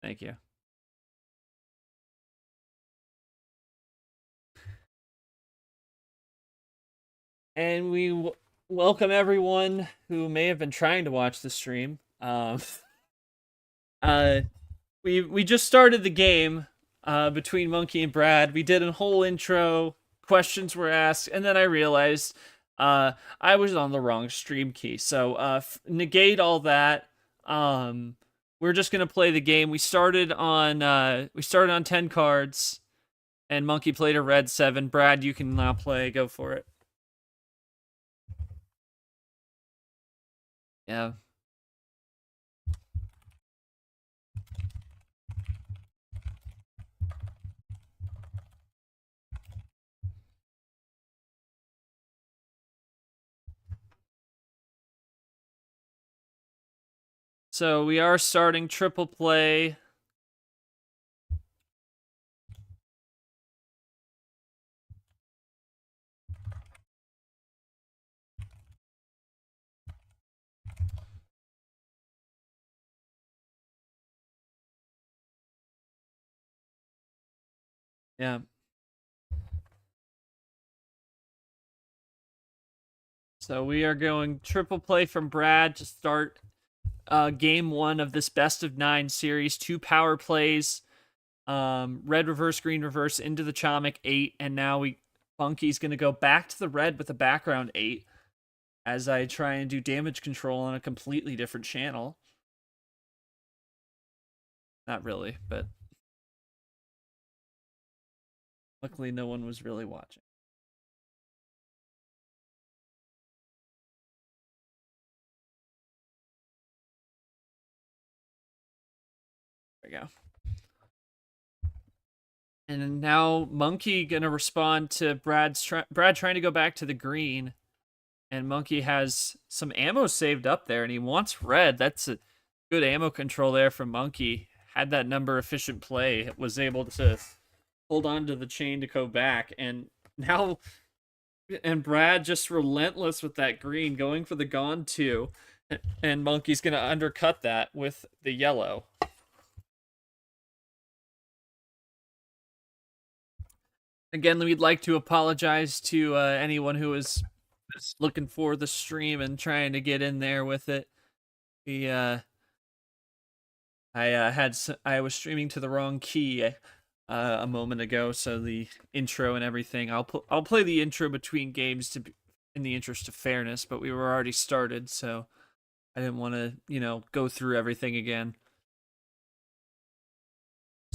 Thank you. And we welcome everyone who may have been trying to watch the stream. Uh, we just started the game between Monkey and Brad. We did a whole intro, questions were asked, and then I realized I was on the wrong stream key. So negate all that. We're just gonna play the game. We started on 10 cards, and Monkey played a red 7. Brad, you can now play. Go for it. Yeah. So we are starting triple play. Yeah. So we are going triple play from Brad to start game 1 of this best of 9 series. 2 power plays. Red reverse, green reverse into the Chomik 8, and now Funky's gonna go back to the red with the background 8 as I try and do damage control on a completely different channel. Not really, but luckily no one was really watching. There we go. And now Monkey gonna respond to Brad trying to go back to the green, and Monkey has some ammo saved up there, and he wants red. That's a good ammo control there from Monkey. Had that number efficient play, was able to hold on to the chain to go back, and now Brad just relentless with that green, going for the gone 2, and Monkey's gonna undercut that with the yellow. Again, we'd like to apologize to anyone who was looking for the stream and trying to get in there with it. I was streaming to the wrong key a moment ago, so the intro and everything. I'll play the intro between games in the interest of fairness, but we were already started, so I didn't want to go through everything again.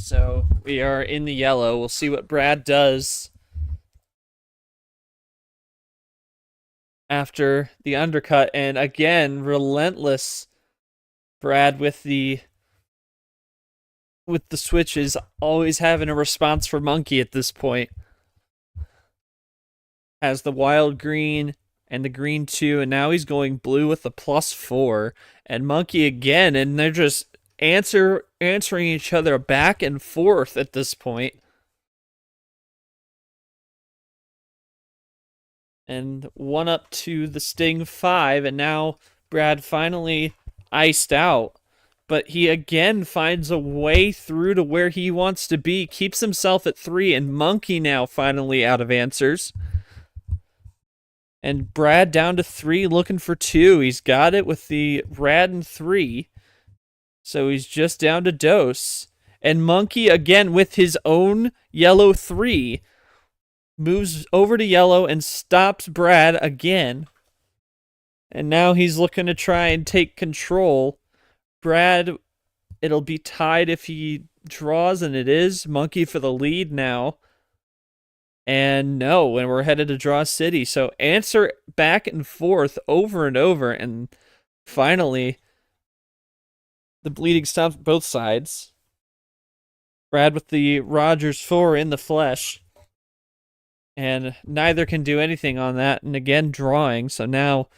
So we are in the yellow. We'll see what Brad does after the undercut, and again, relentless Brad with the switches, always having a response for Monkey at this point. Has the wild green and the green 2, and now he's going blue with the +4, and Monkey again, and they're just answering each other back and forth at this point. And 1 up to the Sting 5, and now Brad finally iced out. But he again finds a way through to where he wants to be, keeps himself at 3, and Monkey now finally out of answers. And Brad down to 3, looking for 2. He's got it with the Rad and 3. So he's just down to dose. And Monkey, again, with his own yellow 3, moves over to yellow and stops Brad again. And now he's looking to try and take control. Brad, it'll be tied if he draws, and it is. Monkey for the lead now. And no, and we're headed to Draw City. So answer back and forth over and over, and finally the bleeding stops both sides. Brad with the Rogers 4 in the flesh. And neither can do anything on that. And again, drawing. So now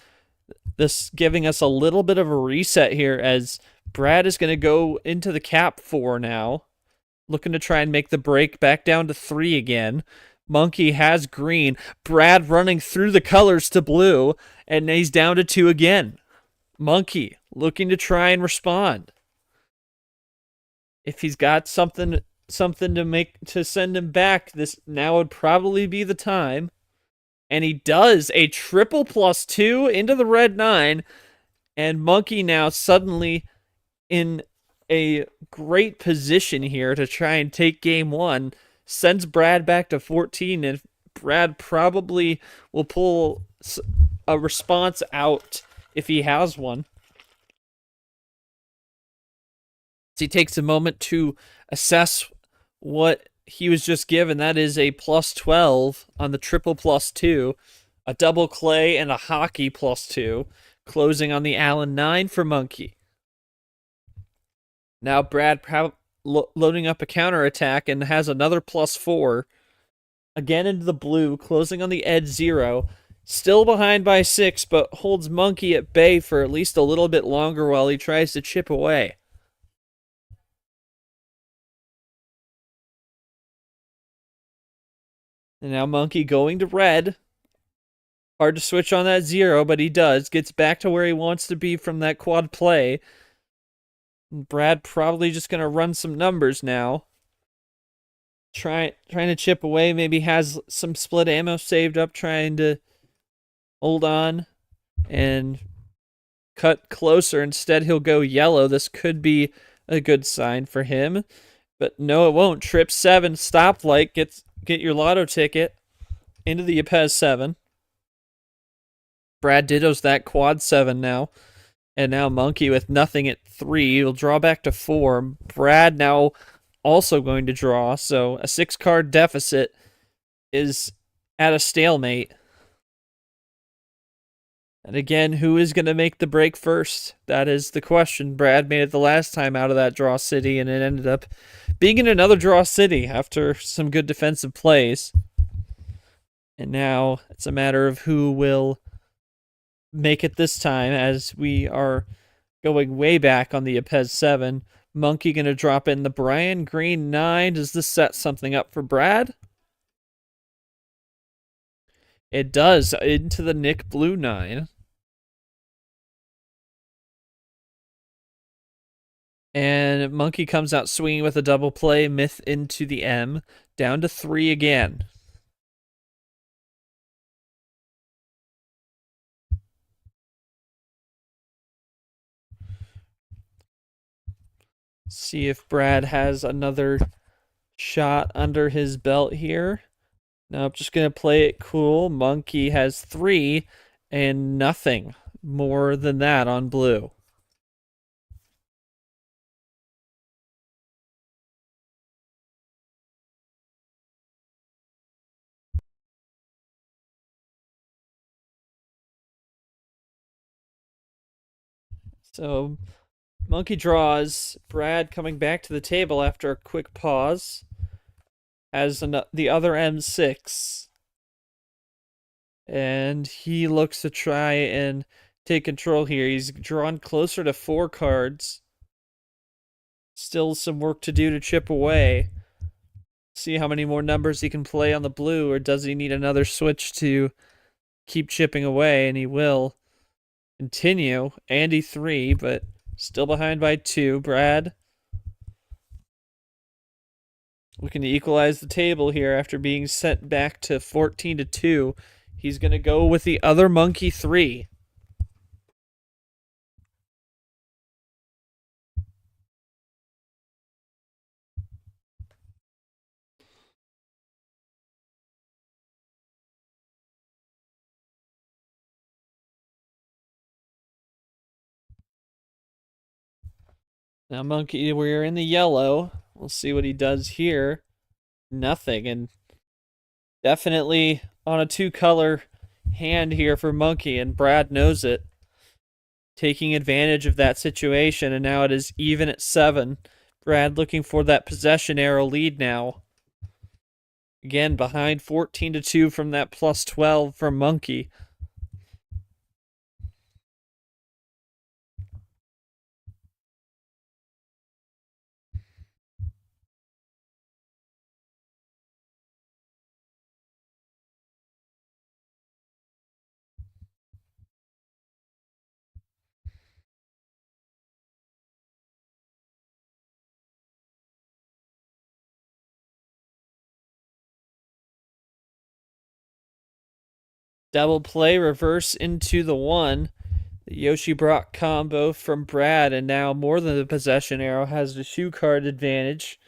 this giving us a little bit of a reset here, as Brad is going to go into the cap 4 now. Looking to try and make the break back down to 3 again. Monkey has green. Brad running through the colors to blue. And he's down to 2 again. Monkey looking to try and respond. If he's got something to send him back, this now would probably be the time. And he does a triple +2 into the red 9, and Monkey now suddenly in a great position here to try and take game 1. Sends Brad back to 14, and Brad probably will pull a response out if he has one. So he takes a moment to assess what he was just given. That is a +12 on the triple +2, a double clay, and a hockey +2, closing on the Allen 9 for Monkey. Now Brad loading up a counterattack and has another +4. Again into the blue, closing on the edge 0. Still behind by 6, but holds Monkey at bay for at least a little bit longer while he tries to chip away. And now Monkey going to red. Hard to switch on that 0, but he does. Gets back to where he wants to be from that quad play. Brad probably just going to run some numbers now. Trying to chip away. Maybe has some split ammo saved up, trying to hold on and cut closer. Instead, he'll go yellow. This could be a good sign for him. But no, it won't. Trip 7, stoplight. Get your lotto ticket into the Ypez 7. Brad dittos that quad 7 now. And now Monkey with nothing at 3 will draw back to 4. Brad now also going to draw. So a 6-card deficit is at a stalemate. And again, who is going to make the break first? That is the question. Brad made it the last time out of that draw city, and it ended up being in another draw city after some good defensive plays. And now it's a matter of who will make it this time, as we are going way back on the Ypez 7. Monkey going to drop in the Brian Green 9. Does this set something up for Brad? It does, into the Nick Blue 9. And Monkey comes out swinging with a double play, myth into the M, down to 3 again. See if Brad has another shot under his belt here. Nope, just going to play it cool. Monkey has 3 and nothing more than that on blue. So Monkey draws. Brad coming back to the table after a quick pause. Has the other M6. And he looks to try and take control here. He's drawn closer to 4 cards. Still some work to do to chip away. See how many more numbers he can play on the blue, or does he need another switch to keep chipping away? And he will continue. Andy 3, but still behind by 2. Brad looking to equalize the table here after being sent back to 14-2. He's going to go with the other Monkey 3. Now Monkey, we're in the yellow. We'll see what he does here. Nothing, and definitely on a 2-color hand here for Monkey, and Brad knows it. Taking advantage of that situation, and now it is even at 7. Brad looking for that possession arrow lead now. Again, behind 14-2 from that +12 from Monkey. Double play, reverse into the 1. The Yoshi Brock combo from Brad, and now more than the possession arrow has the shoe card advantage.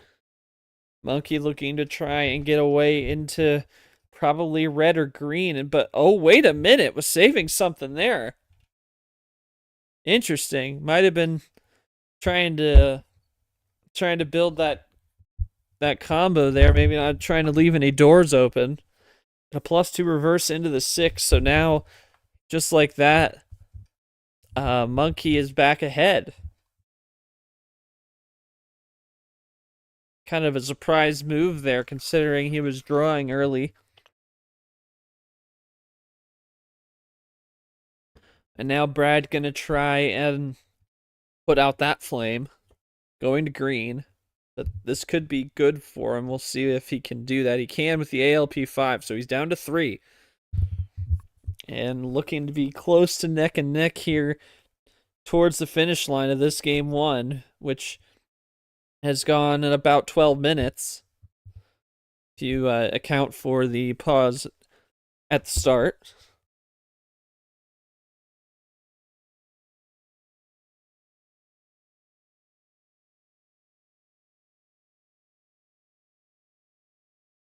Monkey looking to try and get away into probably red or green, but oh, wait a minute, was saving something there. Interesting. Might have been trying to build that combo there, maybe not trying to leave any doors open. A +2 reverse into the 6, so now just like that, Monkey is back ahead. Kind of a surprise move there, considering he was drawing early. And now Brad gonna try and put out that flame, going to green. But this could be good for him. We'll see if he can do that. He can with the ALP 5, so he's down to 3. And looking to be close to neck and neck here towards the finish line of this game 1, which has gone in about 12 minutes. If you account for the pause at the start.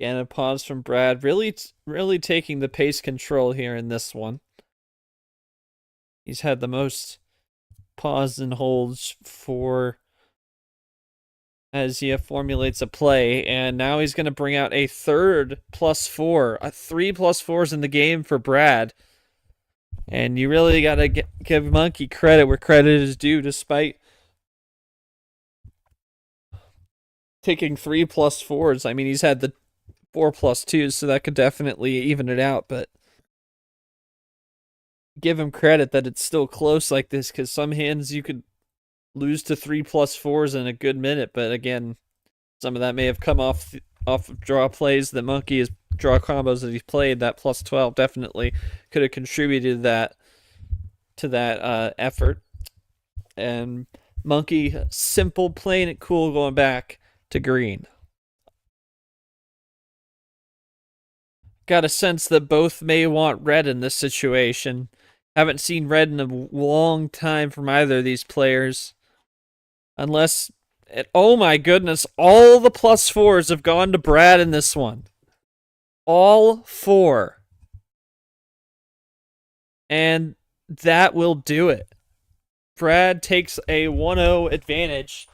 And a pause from Brad, really taking the pace control here in this one. He's had the most pause and holds for as he formulates a play, and now he's going to bring out a third +4, 3 +4s in the game for Brad. And you really got to give Monkey credit where credit is due, despite taking 3 +4s. I mean, he's had the 4 +2s, so that could definitely even it out, but give him credit that it's still close like this, because some hands you could lose to 3 +4s in a good minute, but again, some of that may have come off of draw plays that Monkey is draw combos that he's played. That +12 definitely could have contributed to that effort. And Monkey, simple, playing it cool, going back to green. Got a sense that both may want red in this situation. Haven't seen red in a long time from either of these players. Unless, oh my goodness, all the +4s have gone to Brad in this one. All 4. And that will do it. Brad takes a 1-0 advantage.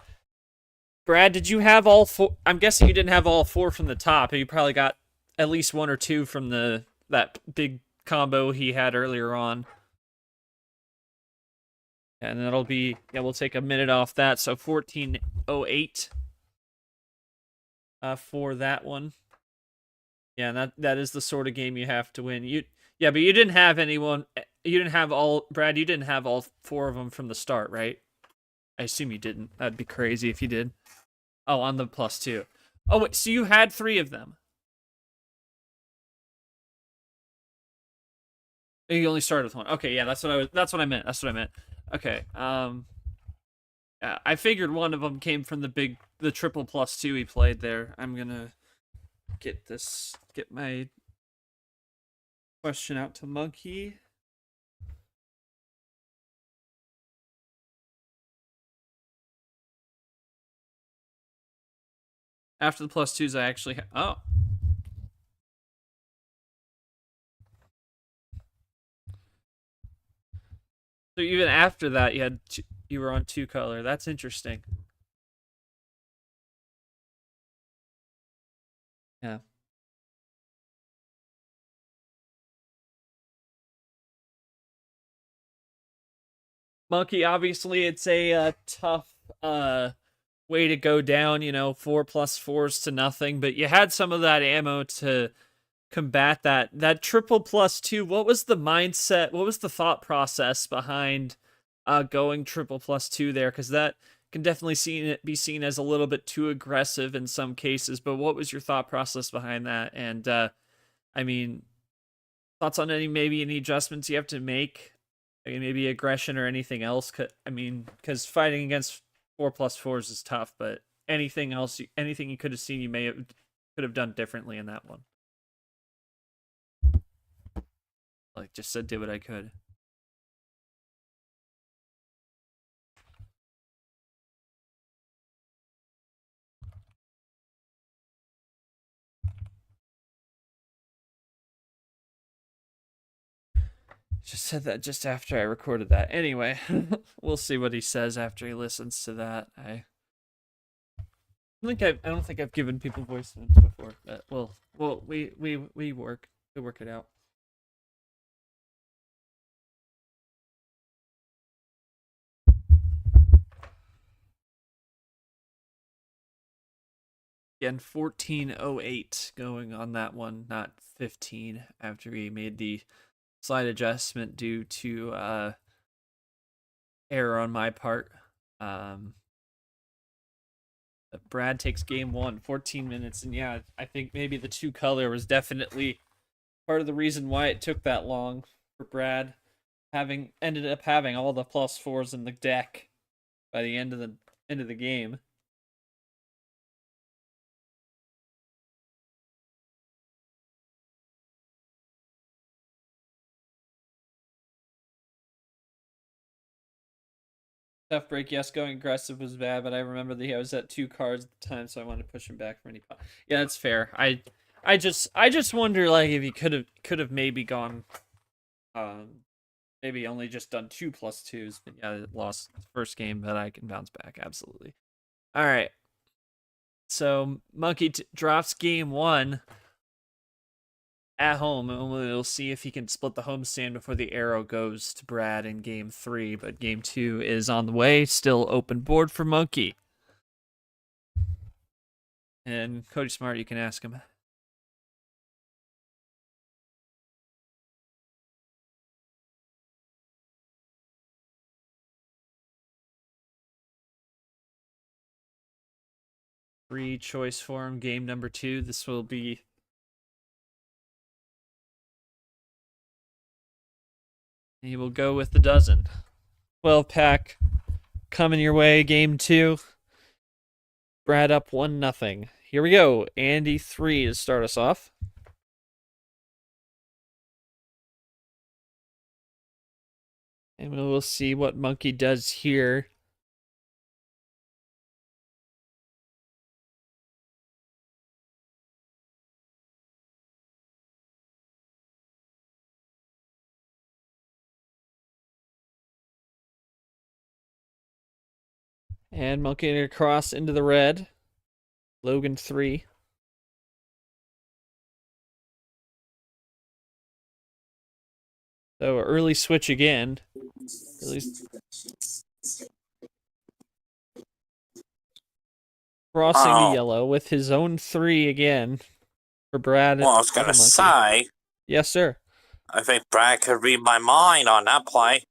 Brad, did you have all 4? I'm guessing you didn't have all 4 from the top. You probably got at least 1 or 2 from that big combo he had earlier on. And that'll be, we'll take a minute off that. So 14:08 for that one. Yeah, that is the sort of game you have to win. But you didn't have anyone. You didn't have all, Brad. You didn't have all 4 of them from the start, right? I assume you didn't. That'd be crazy if you did. Oh, on the +2. Oh, wait, so you had 3 of them. You only started with 1. Okay, yeah, that's what I meant. Okay. I figured one of them came from the triple +2 he played there. I'm gonna get my question out to Monkey. After the +2s, I actually oh. So even after that, you were on 2 color. That's interesting. Yeah. Monkey, obviously, it's a tough way to go down. 4 +4s to nothing, but you had some of that ammo to combat that triple +2. What was the mindset? What was the thought process behind going triple +2 there? Because that can definitely be seen as a little bit too aggressive in some cases. But what was your thought process behind that? And I mean, thoughts on any adjustments you have to make? I mean, maybe aggression or anything else. I mean, because fighting against 4 +4s is tough. But anything else? Anything you could have seen? Could have done differently in that one. Like, just said did what I could. Just said that just after I recorded that. Anyway, we'll see what he says after he listens to that. I don't think I've given people voice notes before, but we work it out. Again, 1408 going on that one, not 15 after he made the slight adjustment due to error on my part. Brad takes game 1, 14 minutes, and yeah, I think maybe the 2 color was definitely part of the reason why it took that long for Brad, ended up having all the +4s in the deck by the end of the game. Tough break, yes. Going aggressive was bad, but I remember that I was at 2 cards at the time, so I wanted to push him back for any pot. Yeah, that's fair. I just wonder like if he could have maybe gone, maybe only just done 2+2s. But yeah, lost the first game, but I can bounce back absolutely. All right. So Monkey drops game 1 at home, and we'll see if he can split the homestand before the arrow goes to Brad in game 3. But game 2 is on the way, still open board for Monkey. And Cody Smart, you can ask him. Free choice for him, game number 2. This will be he will go with the dozen. 12-pack coming your way, game 2. Brad up 1-0. Here we go. Andy 3 to start us off. And we will see what Monkey does here. And Monkey across into the red. Logan 3. So early switch again. At least crossing the yellow with his own 3 again for Brad. Well, I was going to say. Yes, sir. I think Brad could read my mind on that play.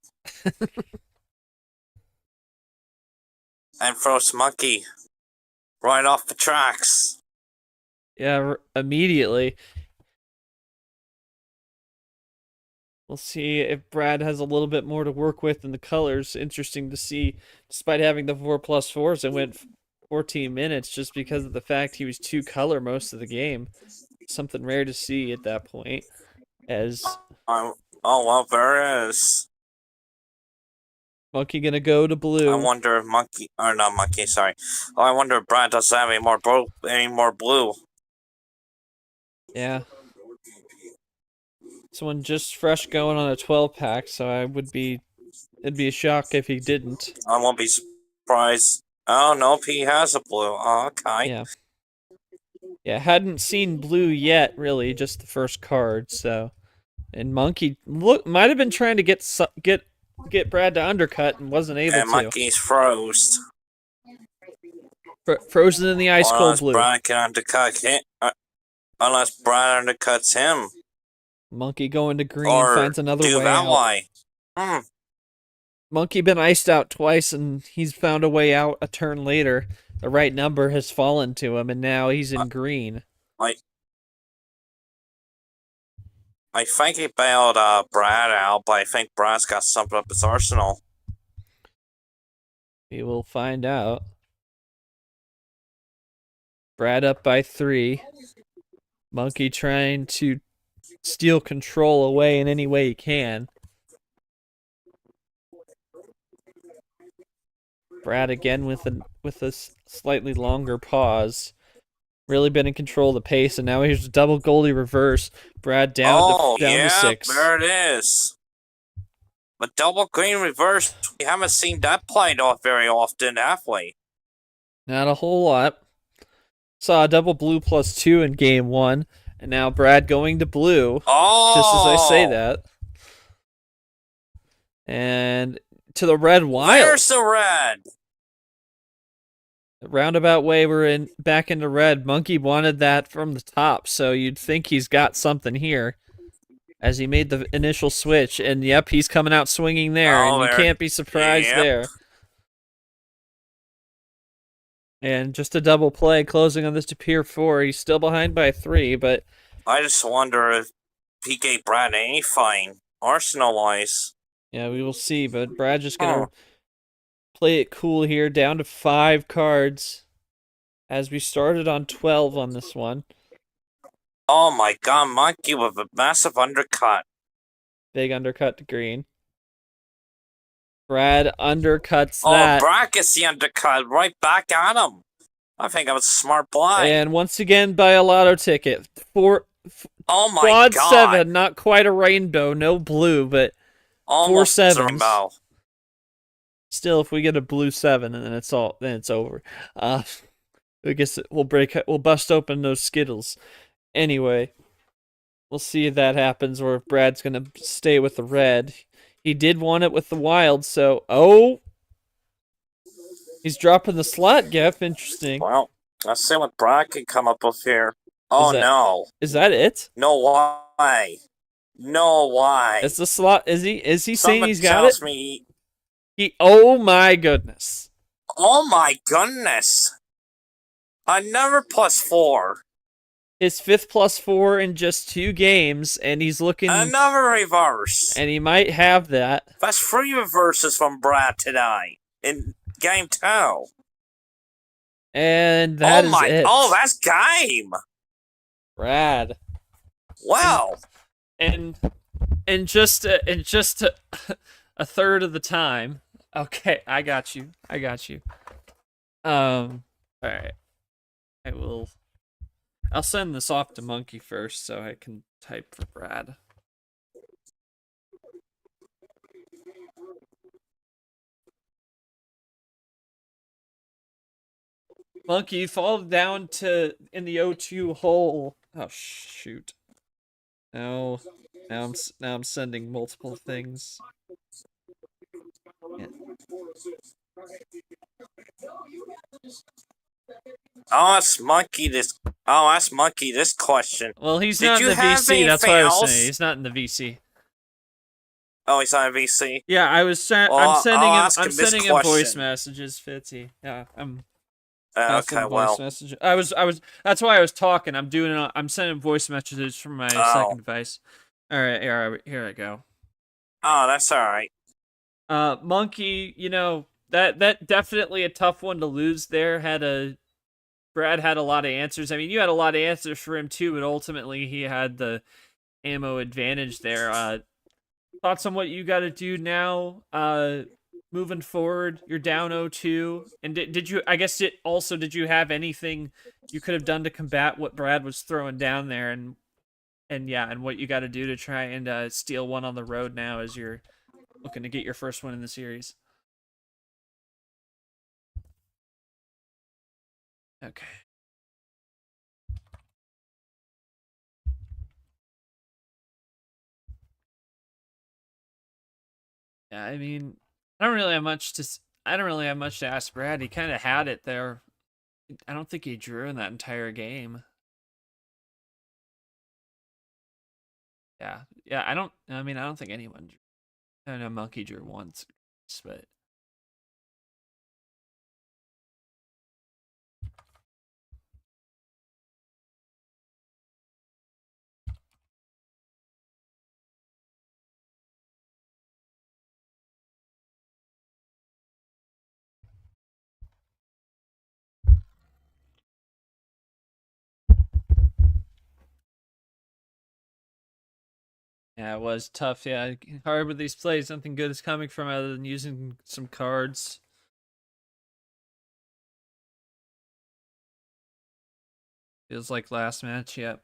And throws Monkey right off the tracks. Yeah, immediately. We'll see if Brad has a little bit more to work with in the colors. Interesting to see, despite having the 4+4s, it went 14 minutes just because of the fact he was 2 color most of the game. Something rare to see at that point. Oh, well, there is. Monkey gonna go to blue. I wonder if Monkey, or not Monkey, sorry. Oh, I wonder if Brad doesn't have any more blue. Yeah. This one just fresh going on a 12-pack, so it'd be a shock if he didn't. I won't be surprised. Oh, nope, he has a blue. Oh, okay. Yeah. Yeah, hadn't seen blue yet, really, just the first card, so. And Monkey might have been trying to get Brad to undercut and wasn't able to. And Monkey's froze. Frozen in the ice cold blue. Brad can undercut him. Unless Brad undercuts him. Monkey going to green, finds another way out. Way. Monkey been iced out twice, and he's found a way out a turn later. The right number has fallen to him, and now he's in green. I think he bailed Brad out, but I think Brad's got something up his arsenal. We will find out. Brad up by 3. Monkey trying to steal control away in any way he can. Brad again with a slightly longer pause. Really been in control of the pace, and now here's a double goalie reverse. Brad down Oh, to yeah, 6. there it is. But double green reverse, we haven't seen that played off very often, have we? Not a whole lot. Saw a double blue +2 in game 1, and now Brad going to blue. Just as I say Oh! that. And to the red wild. Where's the red? Roundabout way, we're in back into red. Monkey wanted that from the top, so you'd think he's got something here as he made the initial switch. And yep, he's coming out swinging there, Oh, and you there. can't be surprised Yep. there. And just a double play closing on this to Pier 4. He's still behind by 3, but I just wonder if he gave Brad any fine, Arsenal-wise. yeah, we will see. But Brad just gonna play it cool here, down to 5 cards as we started on 12 on this one. Oh my god, Monkey with a massive undercut. Big undercut to green. Brad undercuts that. Oh, Brad gets the undercut right back at him. I think that was a smart play. And once again by a lotto ticket. Oh my quad god. 7, not quite a rainbow, no blue, but Almost 4 a 7s. rainbow. Still, if we get a blue 7, and then it's over. I guess we'll bust open those Skittles. Anyway, we'll see if that happens, or if Brad's gonna stay with the red. He did want it with the wild, so he's dropping the slot gap. Interesting. Well, let's see what Brad can come up with here. Oh no. Is that it? No way. No way. It's the slot. Is he saying he's got tells it? Me... Oh my goodness. Oh my goodness. Another +4. His 5th +4 in just 2 games, and he's looking... Another reverse. And he might have that. That's 3 reverses from Brad today in game 2. And that is it. Oh, that's game. Brad. Wow. And just a third of the time. Okay, I got you. All right. I'll send this off to Monkey first so I can type for Brad. Monkey, you fall down in the O2 hole. Oh shoot. No. Now I'm sending multiple things. Yeah. That's Monkey this question. Well, he's not in the VC. That's why I was saying he's not in the VC. Oh, he's not in VC. Yeah, I'm sending him voice messages, Fitzy. Yeah, I'm. Okay, well. Messages. I was. That's why I was talking. I'm sending voice messages from my second device. All right, here I go. Oh, that's all right. Monkey, that definitely a tough one to lose there. Brad had a lot of answers. I mean, you had a lot of answers for him too, but ultimately he had the ammo advantage there. Thoughts on what you got to do now? Moving forward, you're down 0-2, and did you have anything you could have done to combat what Brad was throwing down there, and what you got to do to try and steal one on the road now as you're looking to get your first one in the series? Okay. Yeah, I mean, I don't really have much to ask Brad. He kind of had it there. I don't think he drew in that entire game. Yeah, I don't think anyone drew. I know Monkey drew once, but Yeah, it was tough. Yeah, hard with these plays. Nothing good is coming from other than using some cards. Feels like last match. Yep.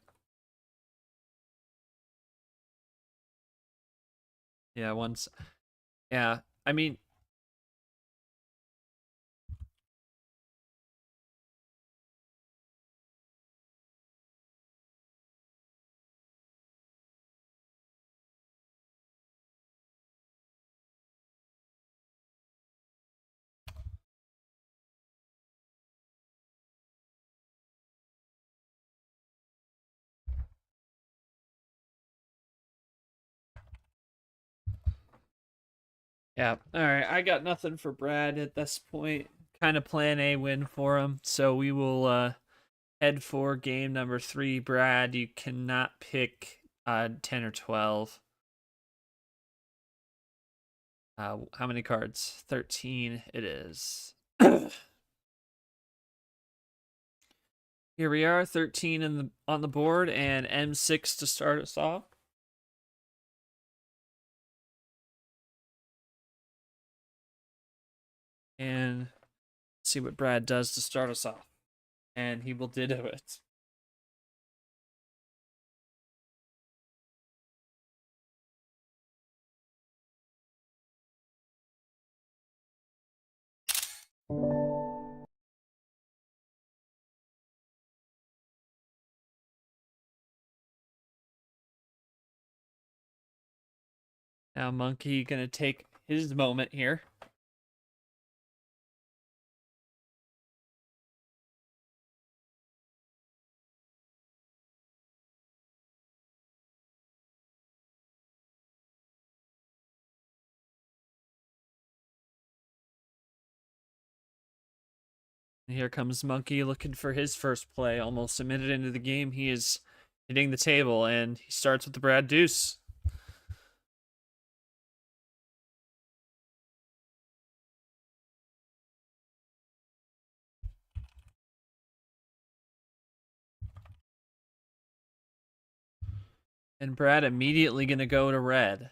Yeah, once. Yeah, I mean, yeah. All right, I got nothing for Brad at this point. Kind of plan A win for him. So we will head for game number 3. Brad, you cannot pick 10 or 12. How many cards? 13 it is. Here we are, 13 on the board, and M6 to start us off. And see what Brad does to start us off. And he will ditto it. Now Monkey gonna take his moment here. And here comes Monkey looking for his first play. Almost a minute into the game, he is hitting the table, and he starts with the Brad Deuce. And Brad immediately gonna go to red.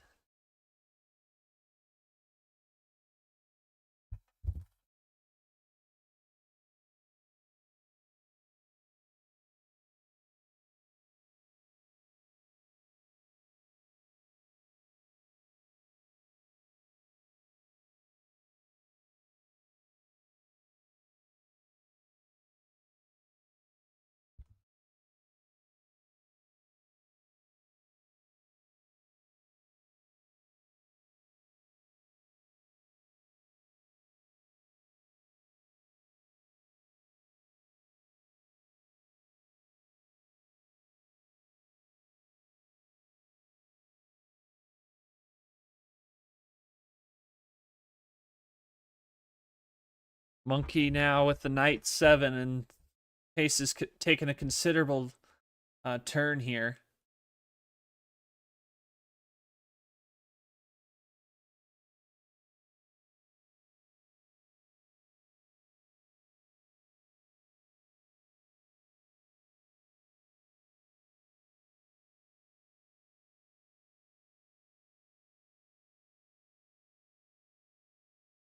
Monkey now with the knight 7, and pace is taking a considerable turn here.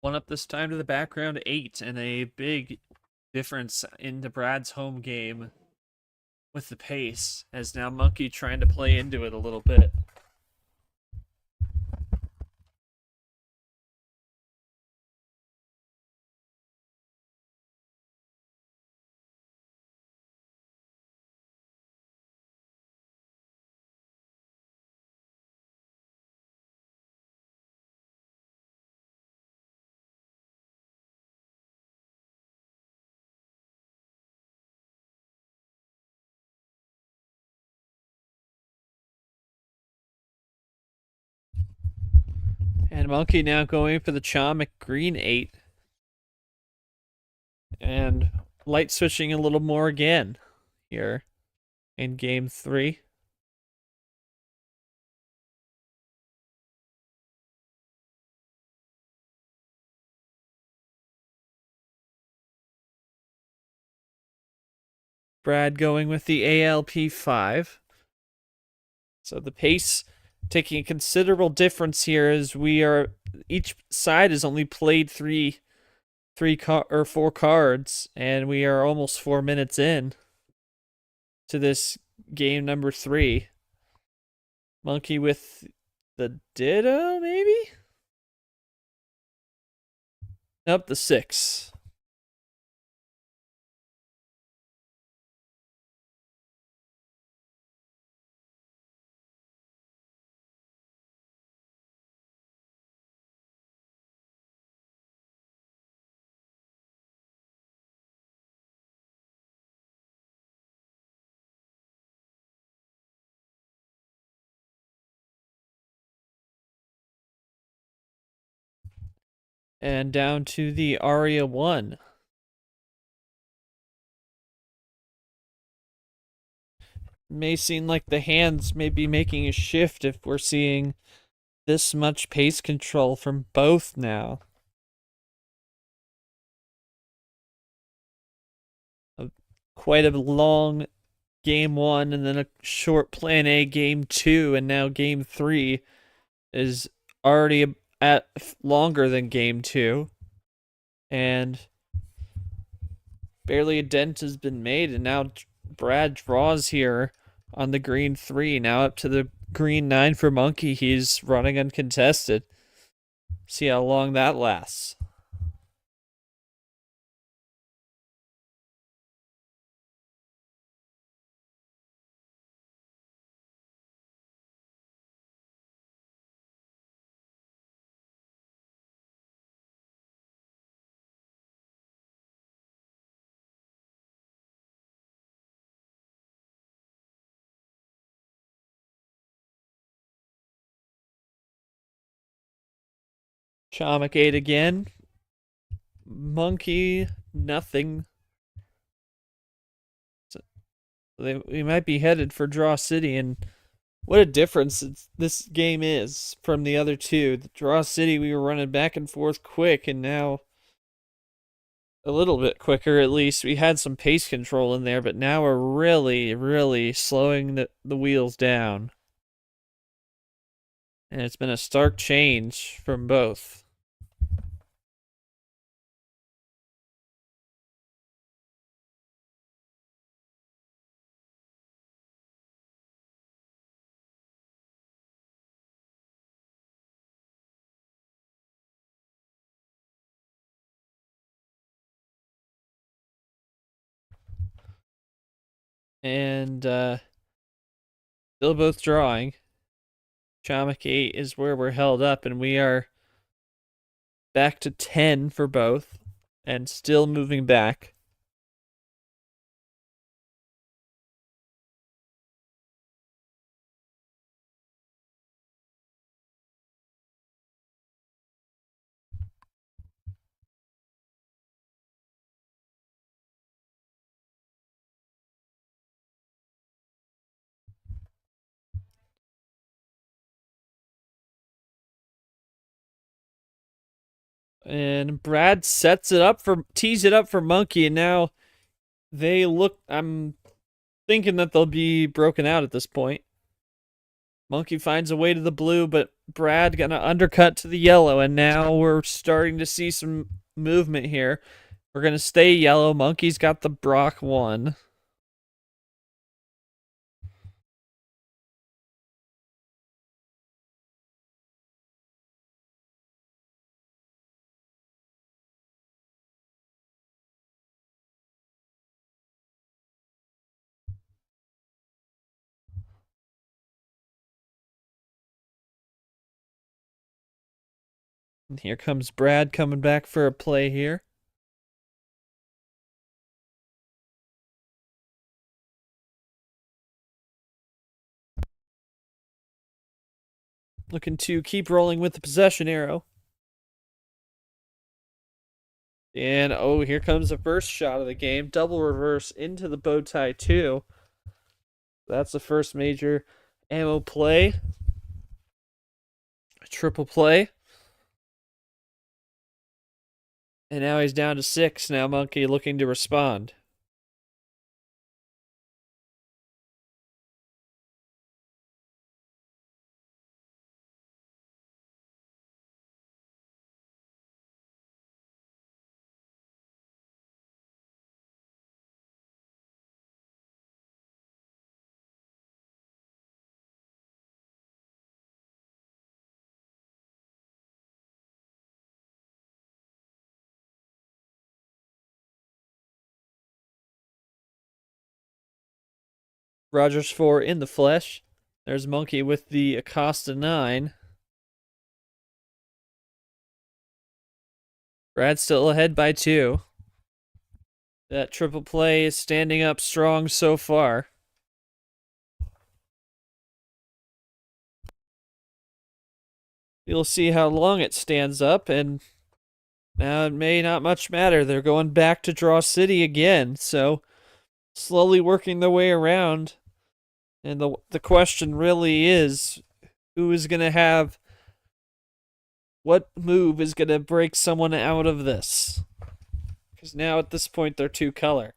One up this time to the background 8, and a big difference into Brad's home game with the pace, as now Monkey trying to play into it a little bit. And Monkey now going for the Chamic green 8. And light switching a little more again here in game 3. Brad going with the ALP 5. So the pace taking a considerable difference here as each side has only played four cards, and we are almost 4 minutes in to this game number 3. Monkey with the Ditto, maybe? Nope, the 6. And down to the Aria 1. May seem like the hands may be making a shift if we're seeing this much pace control from both now. Quite a long game 1 and then a short plan A game 2, and now game 3 is already at longer than game 2, and barely a dent has been made, and now Brad draws here on the green 3. Now up to the green 9 for Monkey. He's running uncontested. See how long that lasts. Chamak 8 again. Monkey, nothing. So we might be headed for Draw City, and what a difference this game is from the other two. The Draw City, we were running back and forth quick, and now a little bit quicker at least. We had some pace control in there, but now we're really, really slowing the wheels down. And it's been a stark change from both. And still both drawing. Chamak 8 is where we're held up, and we are back to 10 for both, and still moving back. And Brad tees it up for Monkey, and now I'm thinking that they'll be broken out at this point. Monkey finds a way to the blue, but Brad gonna undercut to the yellow, and now we're starting to see some movement here. We're gonna stay yellow. Monkey's got the Brock 1. And here comes Brad coming back for a play here. Looking to keep rolling with the possession arrow. And here comes the first shot of the game. Double reverse into the bow tie 2. That's the first major ammo play. A triple play. And now he's down to 6. Now Monkey looking to respond. Rogers 4 in the flesh. There's Monkey with the Acosta 9. Brad still ahead by 2. That triple play is standing up strong so far. You'll see how long it stands up, and now it may not much matter. They're going back to draw city again, so slowly working their way around. And the question really is, who is going to have what move is going to break someone out of this? Because now at this point they're 2-color.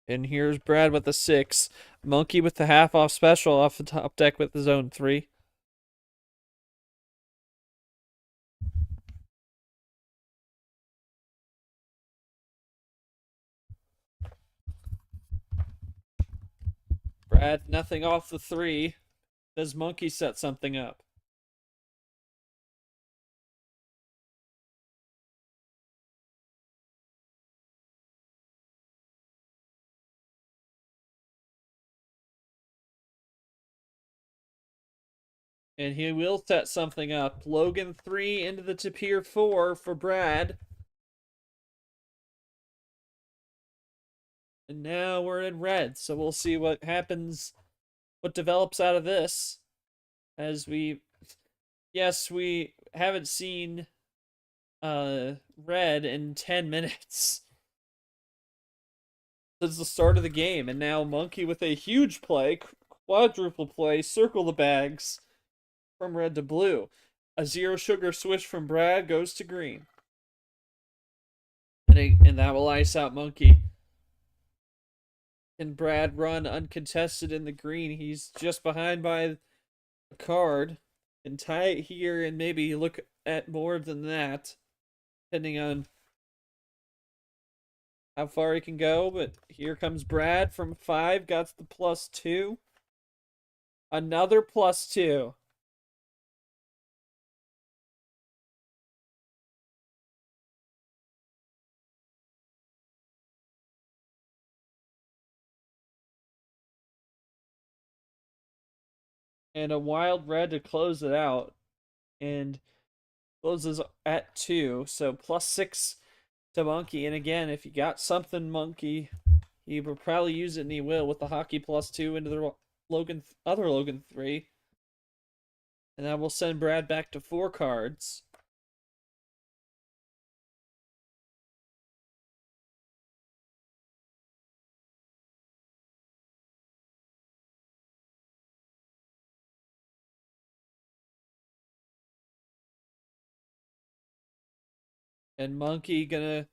And here's Brad with the 6. Monkey with the half off special off the top deck with his own 3. Brad, nothing off the 3. Does Monkey set something up? And he will set something up. Logan 3 into the Tapir 4 for Brad. And now we're in red, so we'll see what happens, what develops out of this. As we haven't seen red in 10 minutes since the start of the game, and now Monkey with a huge play, quadruple play, circle the bags from red to blue. A 0 sugar switch from Brad goes to green. And that will ice out Monkey. Can Brad run uncontested in the green? He's just behind by a card. And tie it here and maybe look at more than that, depending on how far he can go. But here comes Brad from 5, got the +2. Another +2. And a wild red to close it out. And closes at 2. So +6 to Monkey. And again, if you got something, Monkey, he will probably use it, and he will, with the hockey +2 into the other Logan 3. And that will send Brad back to 4 cards. And Monkey gonna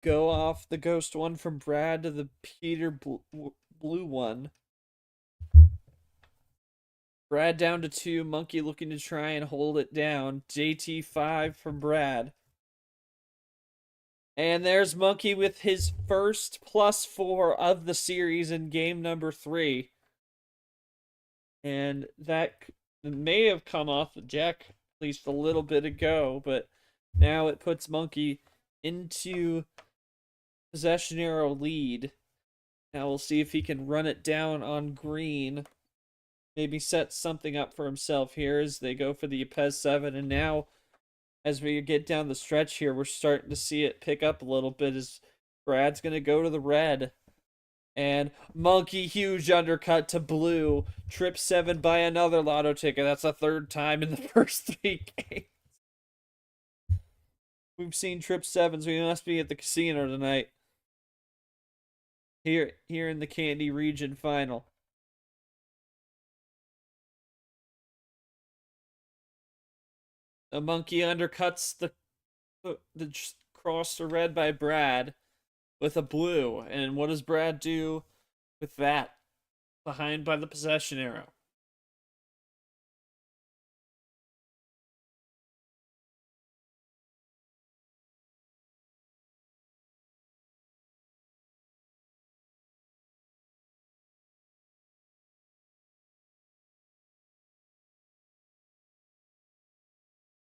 go off the ghost one from Brad to the Peter blue one. Brad down to 2. Monkey looking to try and hold it down. JT 5 from Brad. And there's Monkey with his first +4 of the series in game number 3. And that may have come off the jack at least a little bit ago, but now it puts Monkey into possession arrow lead. Now we'll see if he can run it down on green. Maybe set something up for himself here as they go for the Ypez 7. And now, as we get down the stretch here, we're starting to see it pick up a little bit as Brad's going to go to the red. And Monkey, huge undercut to blue. Trip 7 by another lotto ticket. That's the 3rd time in the first 3 games. We've seen trip 7s. We must be at the casino tonight. Here in the Candy Region final. A Monkey undercuts the cross to red by Brad with a blue. And what does Brad do with that? Behind by the possession arrow.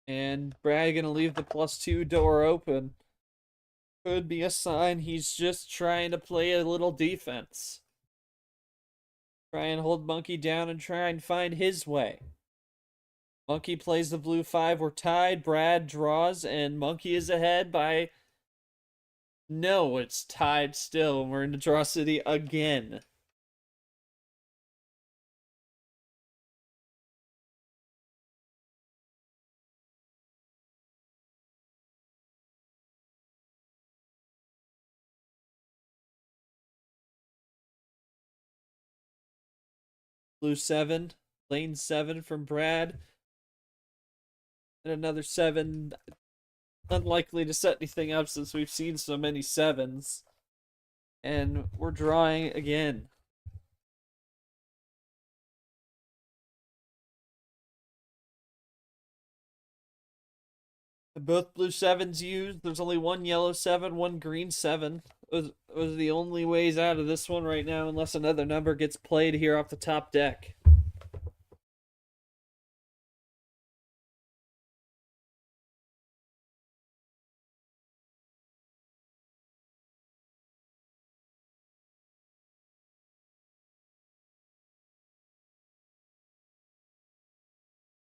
And Brad gonna leave the +2 door open. Could be a sign he's just trying to play a little defense. Try and hold Monkey down and try and find his way. Monkey plays the blue 5. We're tied. Brad draws, and Monkey is ahead by... No, it's tied still. We're in the draw city again. Blue 7, lane 7 from Brad. And another 7. Unlikely to set anything up since we've seen so many 7s. And we're drawing again. Both blue 7s used. There's only one yellow 7, one green 7. Those are the only ways out of this one right now, unless another number gets played here off the top deck.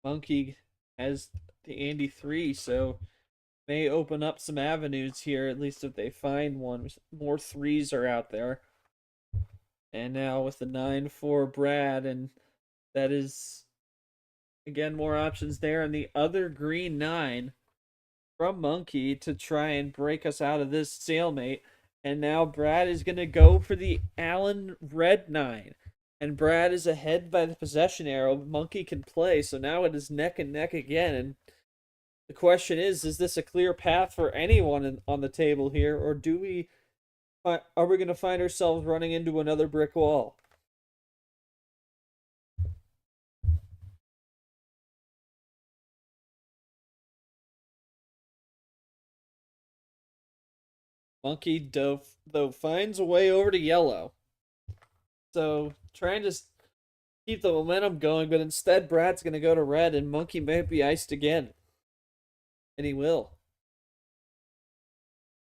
Monkey has the Andy 3, so may open up some avenues here, at least if they find one. More 3s are out there. And now with the 9-4 Brad, and that is, again, more options there. And the other green 9 from Monkey to try and break us out of this stalemate. And now Brad is going to go for the Allen red 9. And Brad is ahead by the possession arrow. Monkey can play, so now it is neck and neck again. And the question is this a clear path for anyone on the table here, or are we going to find ourselves running into another brick wall? Monkey, though, finds a way over to yellow. So, trying to keep the momentum going, but instead Brad's going to go to red, and Monkey might be iced again. And he will.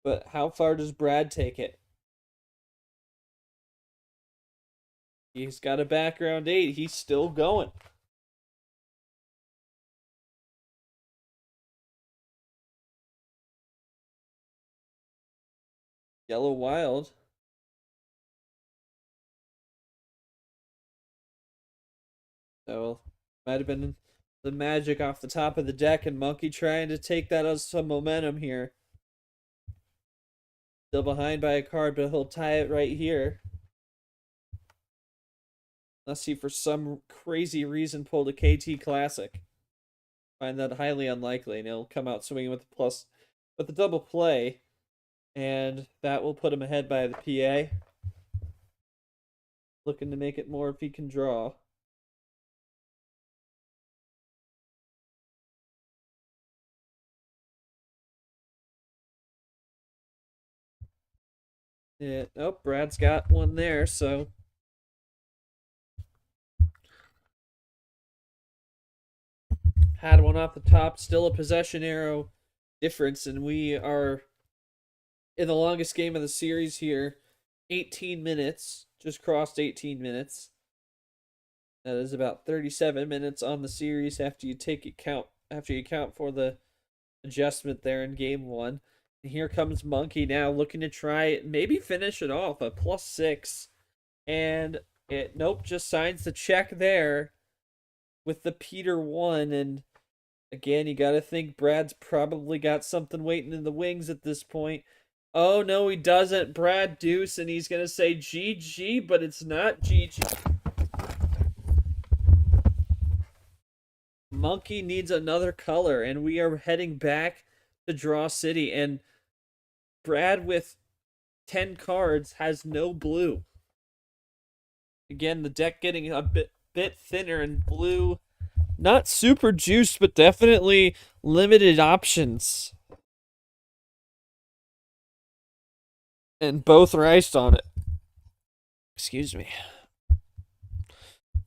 But how far does Brad take it? He's got a background 8. He's still going. Yellow wild. So, might have been the magic off the top of the deck, and Monkey trying to take that as some momentum here. Still behind by a card, but he'll tie it right here. Unless he, for some crazy reason, pulled a KT Classic. Find that highly unlikely, and he'll come out swinging with the double play, and that will put him ahead by the PA. Looking to make it more if he can draw. Yeah, oh, Brad's got one there, so had one off the top, still a possession arrow difference, and we are in the longest game of the series here. 18 minutes, just crossed 18 minutes. That is about 37 minutes on the series after you account for the adjustment there in game 1. And here comes Monkey now looking to try maybe finish it off, a +6. And nope, just signs the check there with the Peter 1. And again, you got to think Brad's probably got something waiting in the wings at this point. Oh, no, he doesn't. Brad deuce, and he's going to say GG, but it's not GG. Monkey needs another color, and we are heading back to Draw City. And Brad, with 10 cards, has no blue. Again, the deck getting a bit thinner, and blue, not super juiced, but definitely limited options. And both are iced on it. Excuse me.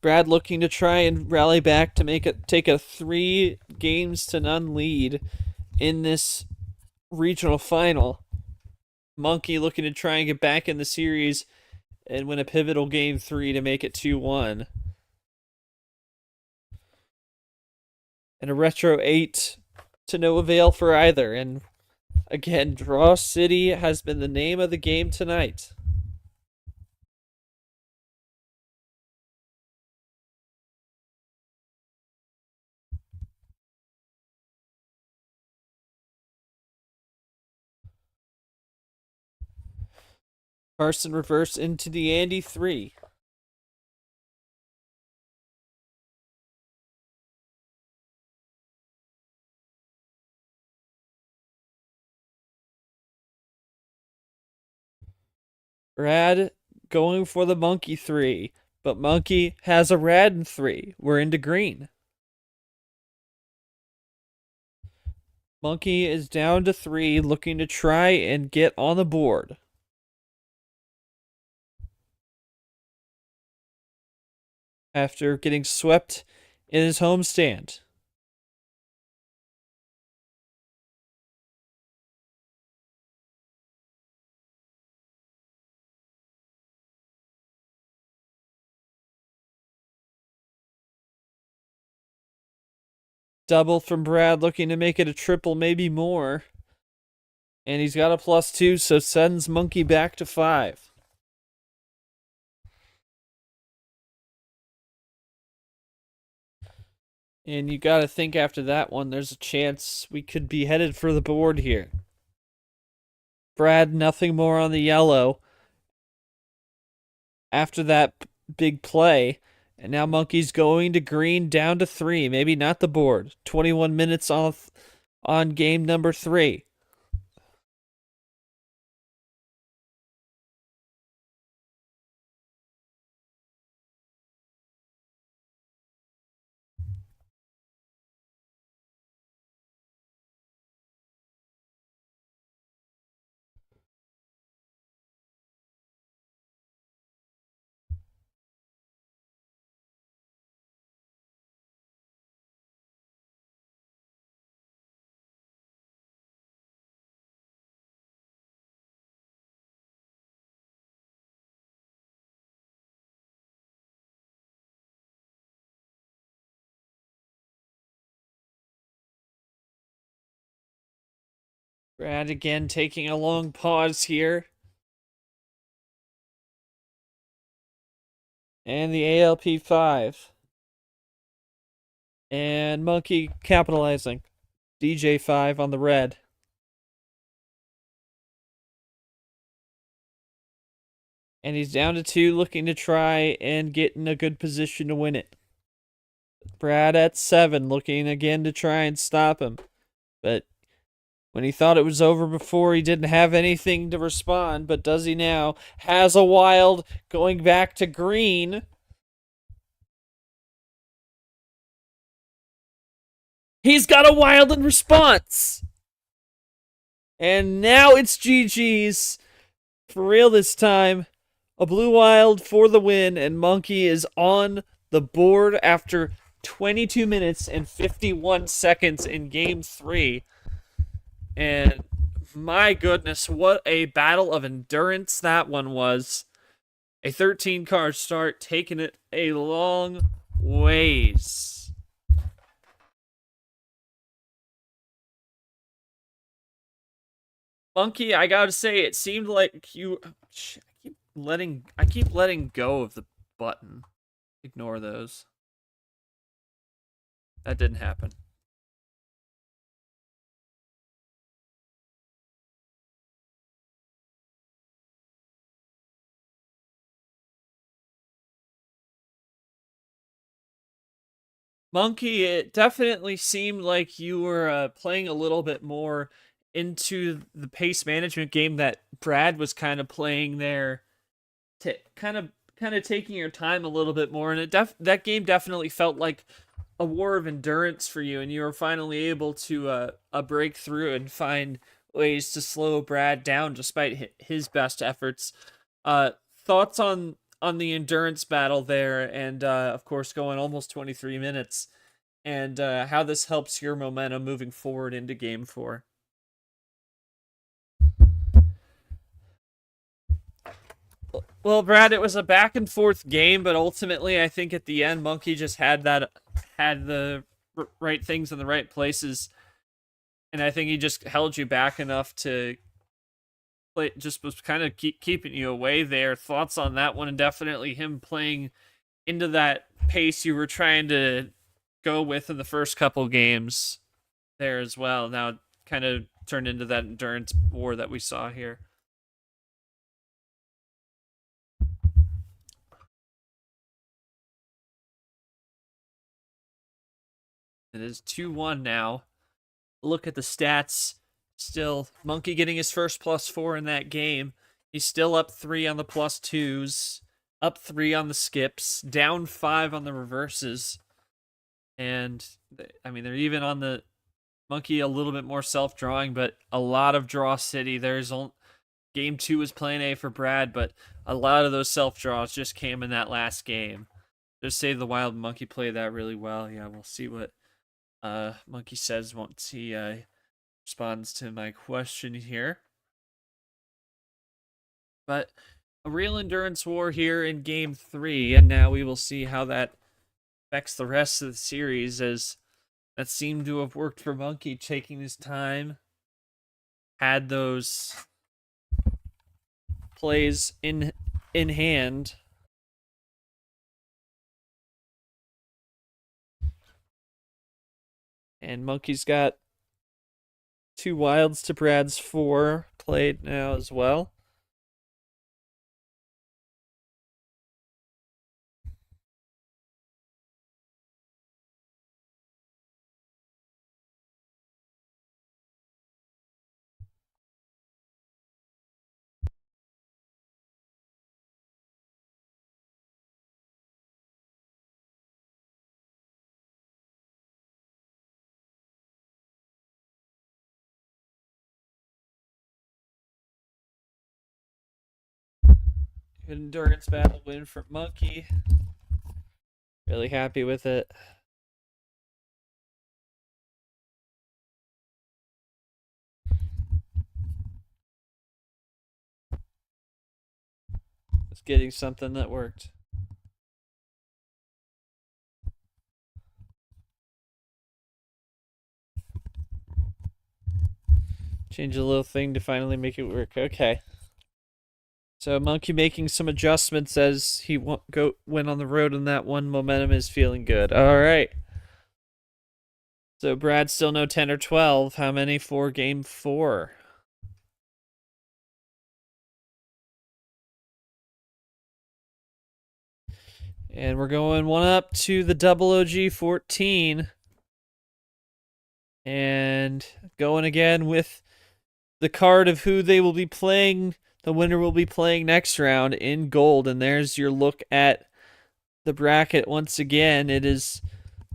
Brad looking to try and rally back to take a 3-0 lead in this regional final. Monkey looking to try and get back in the series and win a pivotal game 3 to make it 2-1. And a retro 8 to no avail for either. And again, Draw City has been the name of the game tonight. Carson reverse into the Andy 3. Brad going for the Monkey 3, but Monkey has a Rad 3. We're into green. Monkey is down to 3, looking to try and get on the board. After getting swept in his homestand. Double from Brad, looking to make it a triple, maybe more. And he's got a +2, so sends Monkey back to 5. And you got to think after that one, there's a chance we could be headed for the board here. Brad, nothing more on the yellow after that big play. And now Monkey's going to green down to 3. Maybe not the board. 21 minutes off on game number 3. Brad again taking a long pause here. And the ALP 5. And Monkey capitalizing. DJ 5 on the red. And he's down to 2, looking to try and get in a good position to win it. Brad at 7, looking again to try and stop him. But when he thought it was over before, he didn't have anything to respond. But does he now? Has a wild going back to green. He's got a wild in response. And now it's GG's. For real this time. A blue wild for the win. And Monkey is on the board after 22 minutes and 51 seconds in game 3. And my goodness, what a battle of endurance that one was. A 13-card start, taking it a long ways. Monkey, I gotta say, it seemed like you... I keep letting go of the button. Ignore those. That didn't happen. Monkey, it definitely seemed like you were playing a little bit more into the pace management game that Brad was kind of playing there, to kind of taking your time a little bit more, and that game definitely felt like a war of endurance for you, and you were finally able to break through and find ways to slow Brad down despite his best efforts. Thoughts on on the endurance battle there, and of course going almost 23 minutes, and how this helps your momentum moving forward into game 4. Well, Brad, it was a back and forth game, but ultimately, I think at the end, Monkey just had the right things in the right places, and I think he just held you back enough to play. Just was kind of keeping you away there. Thoughts on that one, and definitely him playing into that pace you were trying to go with in the first couple games there as well. Now it kind of turned into that endurance war that we saw here. It is 2-1 now. Look at the stats. Still, Monkey getting his first +4 in that game. He's still up 3 on the +2s, up 3 on the skips, down 5 on the reverses. And, I mean, they're even on the Monkey a little bit more self-drawing, but a lot of draw city. Game 2 was plan A for Brad, but a lot of those self-draws just came in that last game. Just Save the Wild Monkey played that really well. Yeah, we'll see what Monkey says once he responds to my question here. But a real endurance war here in game 3, and now we will see how that affects the rest of the series, as that seemed to have worked for Monkey, taking his time, had those plays in hand. And Monkey's got 2 wilds to Brad's 4 played now as well. Good endurance battle win for Monkey. Really happy with it. Was getting something that worked. Change a little thing to finally make it work. Okay. So Monkey making some adjustments as he went on the road in that one. Momentum is feeling good. All right. So Brad still no 10 or 12. How many for game 4? And we're going 1 up to the double OG 14. And going again with the card of who they will be playing. The winner will be playing next round in gold. And there's your look at the bracket once again. It is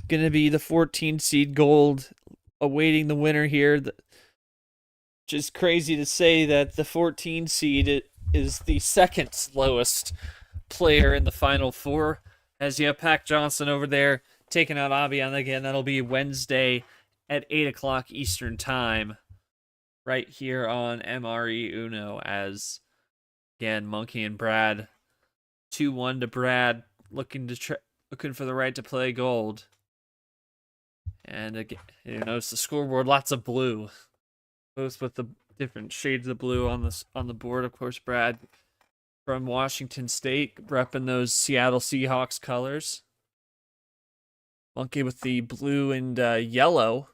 going to be the 14 seed gold awaiting the winner here. Which is crazy to say that the 14 seed is the second slowest player in the final 4. As you have Pac Johnson over there taking out Abian again. That'll be Wednesday at 8 o'clock Eastern Time, right here on MRE Uno, as, again, Monkey and Brad, 2-1 to Brad, looking for the right to play gold. And again, you notice the scoreboard, lots of blue, both with the different shades of blue on the board. Of course, Brad from Washington State, repping those Seattle Seahawks colors. Monkey with the blue and yellow-orange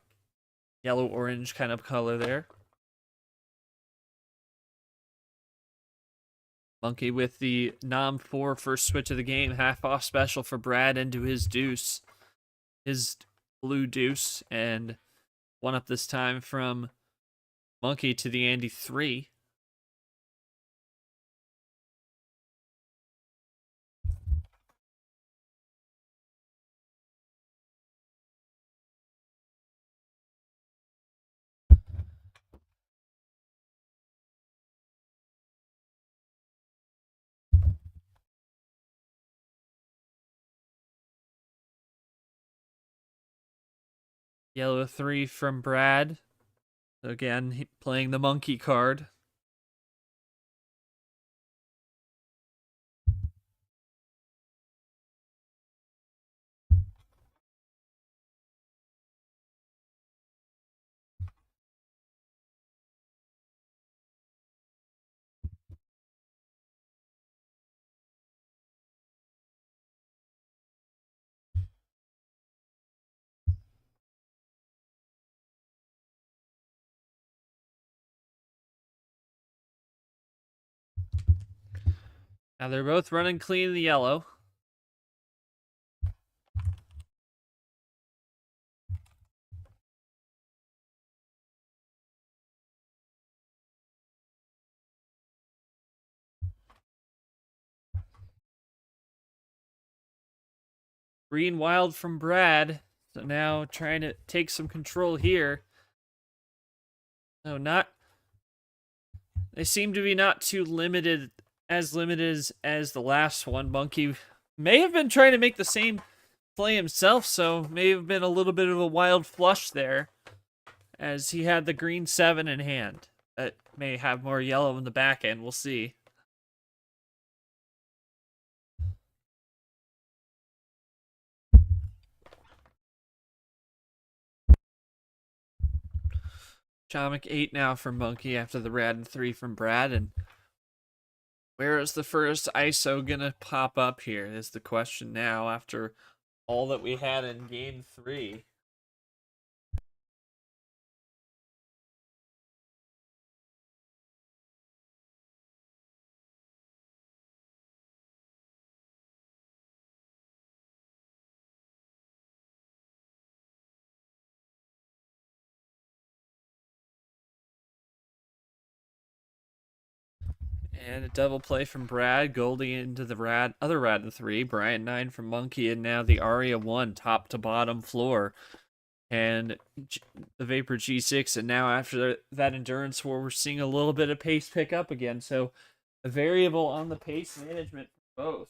kind of color there. Monkey with the Nom 4 first switch of the game, half off special for Brad into his deuce, his blue deuce, and 1 up this time from Monkey to the Andy 3. Yellow 3 from Brad. Again, playing the monkey card. Now they're both running clean the yellow. Green wild from Brad. So now trying to take some control here. No, not. They seem to be not too limited as the last one. Monkey may have been trying to make the same play himself, so may have been a little bit of a wild flush there, as he had the green 7 in hand. That may have more yellow in the back end. We'll see. Chomic 8 now from Monkey after the Rad 3 from Brad. And where is the first ISO gonna pop up here is the question now after all that we had in game 3. And a double play from Brad. Goldie into the other Rad 3. Brian 9 from Monkey. And now the Aria 1 top to bottom floor. And the Vapor G6. And now after that Endurance War, we're seeing a little bit of pace pick up again. So a variable on the pace management for both.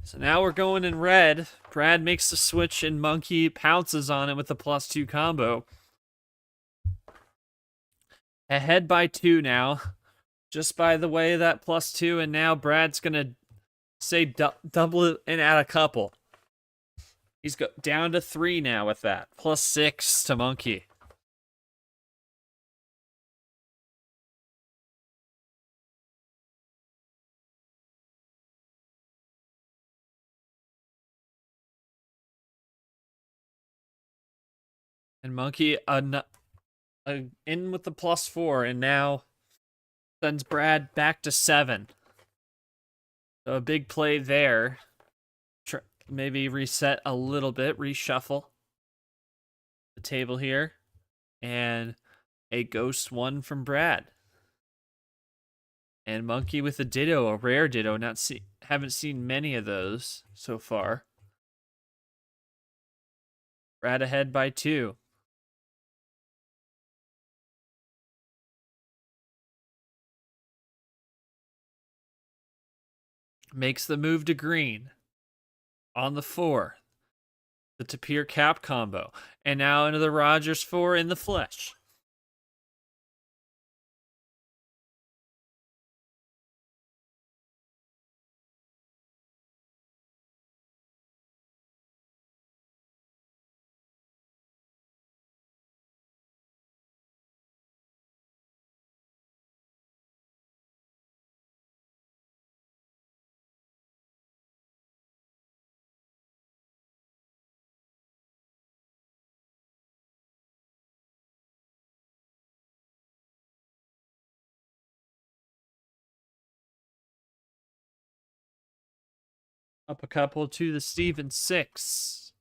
So now we're going in red. Brad makes the switch and Monkey pounces on it with the +2 combo. Ahead by 2 now. Just by the way of that +2, and now Brad's going to say double it and add a couple. He's down to 3 now with that. +6 to Monkey. And Monkey in with the +4, and now sends Brad back to 7. So a big play there. Maybe reset a little bit, reshuffle the table here. And a ghost 1 from Brad. And Monkey with a ditto, a rare ditto. Haven't seen many of those so far. Brad ahead by 2. Makes the move to green. On the 4. The Tapir Cap combo. And now into the Rogers 4 in the flesh. Up a couple to the Steven 6.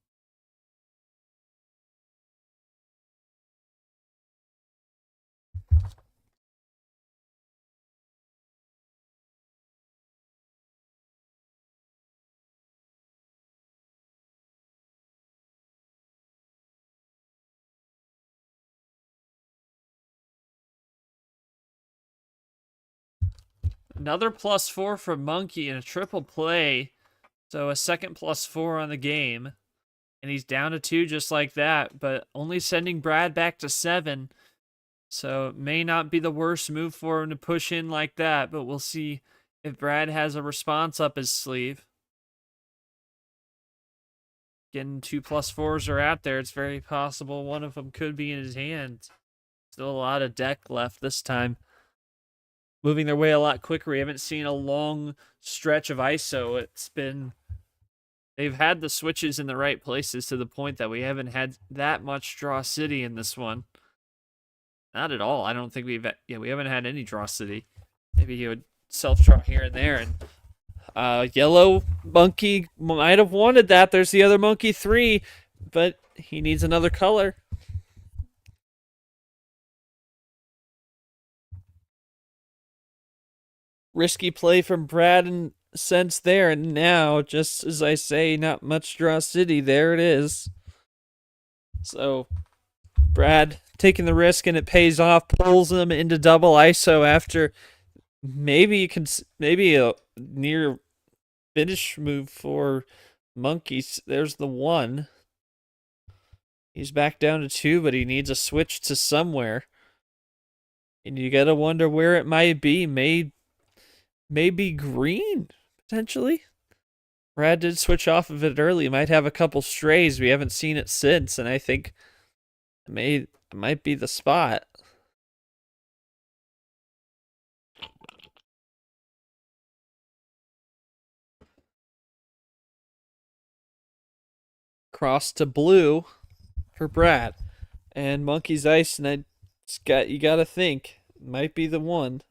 Another +4 from Monkey and a triple play. So a second +4 on the game. And he's down to 2 just like that, but only sending Brad back to 7. So it may not be the worst move for him to push in like that, but we'll see if Brad has a response up his sleeve. Again, 2 +4s are out there. It's very possible one of them could be in his hand. Still a lot of deck left this time. Moving their way a lot quicker. We haven't seen a long stretch of ISO. They've had the switches in the right places to the point that we haven't had that much draw city in this one. Not at all. I don't think we haven't had any draw city. Maybe he would self-draw here and there, and yellow monkey might have wanted that. There's the other monkey 3, but he needs another color. Risky play from Brad and sense there, and now, just as I say, not much draw city. There it is. So Brad taking the risk, and it pays off. Pulls him into double ISO after maybe a near finish move for Monkeys. There's the 1. He's back down to 2, but he needs a switch to somewhere. And you gotta wonder where it might be. Maybe green, potentially. Brad did switch off of it early. Might have a couple strays. We haven't seen it since, and I think it might be the spot. Cross to blue for Brad. And Monkey's Ice, and you gotta think, might be the one.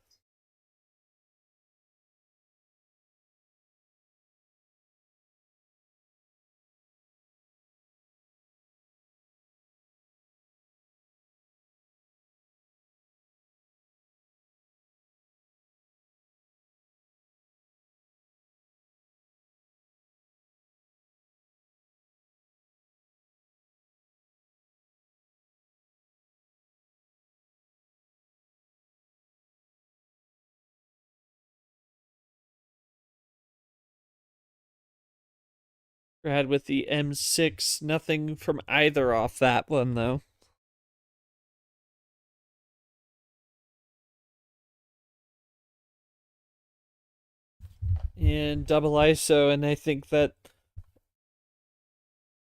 Brad with the M6. Nothing from either off that one, though. And double ISO, and I think that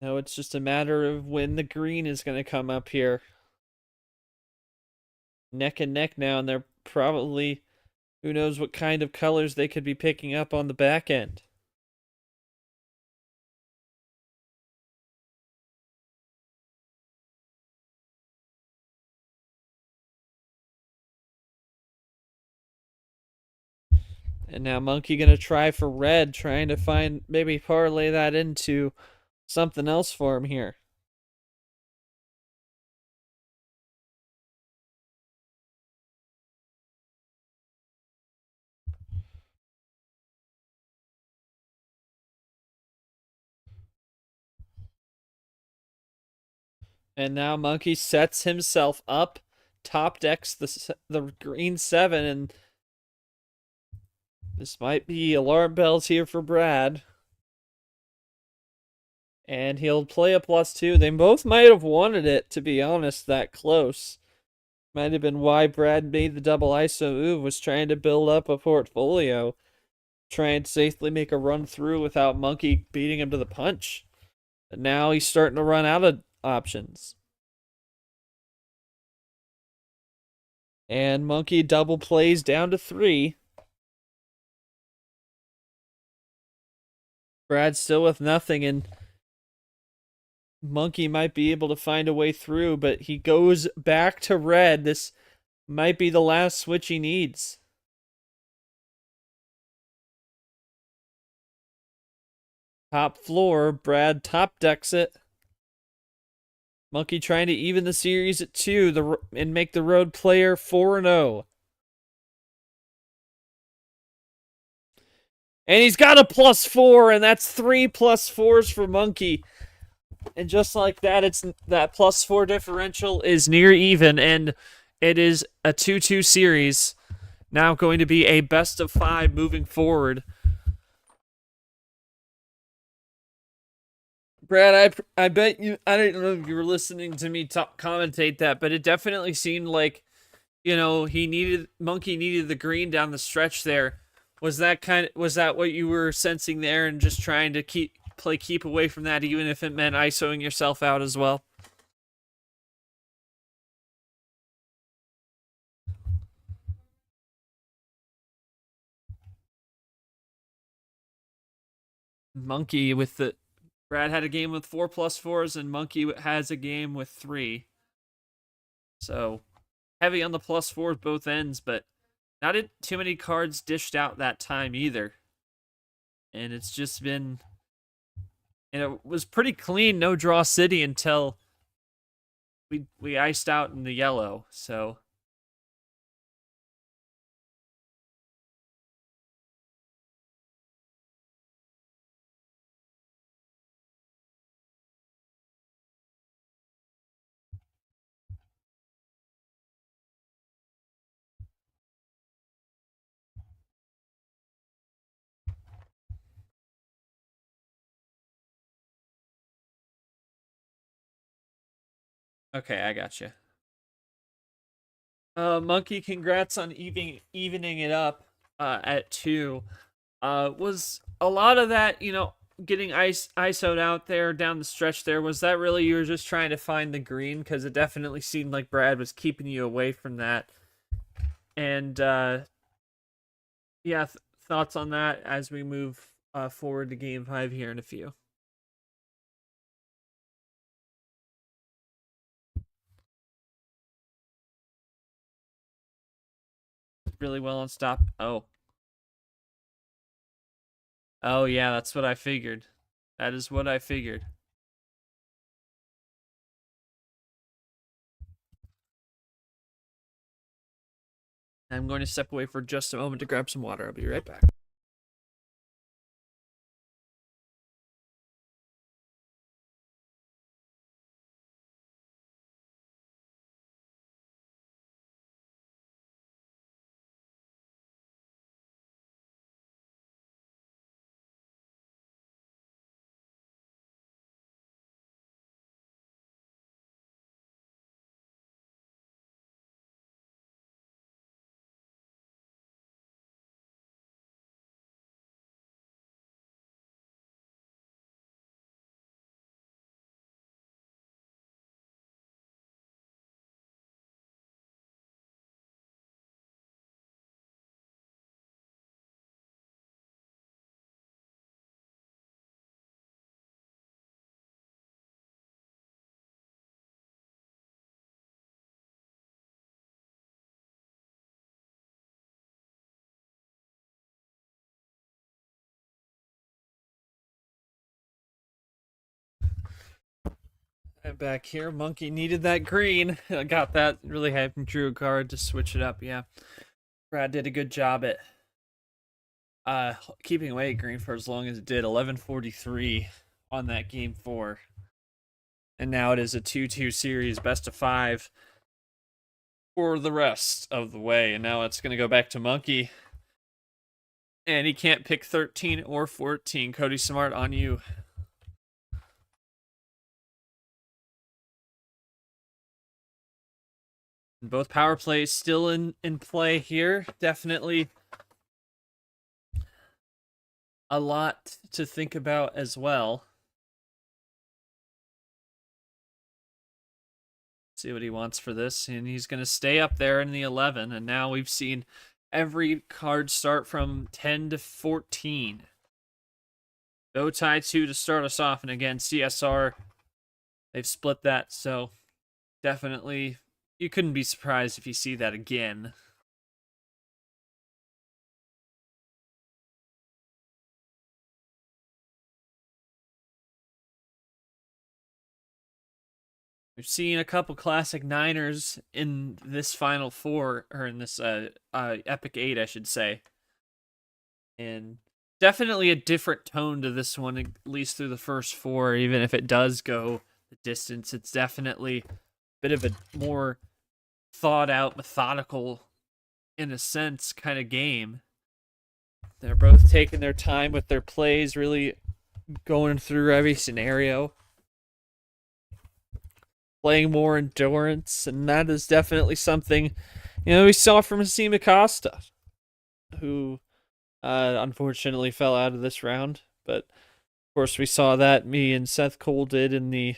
it's just a matter of when the green is going to come up here. Neck and neck now, and they're probably, who knows what kind of colors they could be picking up on the back end. And now Monkey going to try for red, trying to find, maybe parlay that into something else for him here. And now Monkey sets himself up, top decks the green 7, and this might be alarm bells here for Brad. And he'll play a +2. They both might have wanted it, to be honest, that close. Might have been why Brad made the double ISO move, was trying to build up a portfolio. Try and safely make a run through without Monkey beating him to the punch. But now he's starting to run out of options. And Monkey double plays down to 3. Brad still with nothing, and Monkey might be able to find a way through, but he goes back to red. This might be the last switch he needs. Top floor, Brad top decks it. Monkey trying to even the series at 2 and make the road player 4-0. And he's got a +4, and that's 3 +4s for Monkey. And just like that, it's that +4 differential is near even, and it is a 2-2 series. now going to be a best of 5 moving forward. Brad, I bet you, I don't know if you were listening to me commentate that, but it definitely seemed like, Monkey needed the green down the stretch there. Was that what you were sensing there, and just trying to keep away from that, even if it meant ISOing yourself out as well? Monkey with the Brad had a game with 4+4s, and Monkey has a game with 3. So heavy on the +4s both ends, but not too many cards dished out that time either. And it's just been, and it was pretty clean, no draw city until we iced out in the yellow. So okay, I gotcha. Monkey, congrats on evening it up at 2. Was a lot of that, getting ISO'd out there down the stretch there, was that really you were just trying to find the green? Because it definitely seemed like Brad was keeping you away from that. And yeah, thoughts on that as we move forward to game 5 here in a few. Really well on stop. Oh, yeah, that's what I figured. That is what I figured. I'm going to step away for just a moment to grab some water. I'll be right back. I'm back here. Monkey needed that green. I got that. Really having drew a card to switch it up. Yeah, Brad did a good job at keeping away at green for as long as it did. 11:43 on that game 4, and now it is a 2-2 series, best of 5 for the rest of the way. And now it's going to go back to Monkey, and he can't pick 13 or 14. Cody Smart, on you. Both power plays still in play here. Definitely a lot to think about as well. See what he wants for this, and he's going to stay up there in the 11. And now we've seen every card start from 10 to 14. Bow tie 2 to start us off, and again, CSR, they've split that, so definitely you couldn't be surprised if you see that again. We've seen a couple classic Niners in this Final Four, or in this Epic 8, I should say. And definitely a different tone to this one, at least through the first 4, even if it does go the distance. It's definitely a bit of a more thought out, methodical in a sense, kind of game. They're both taking their time with their plays, really going through every scenario, playing more endurance, and that is definitely something we saw from Hasim Acosta, who unfortunately fell out of this round. But of course, we saw that me and Seth Cole did in the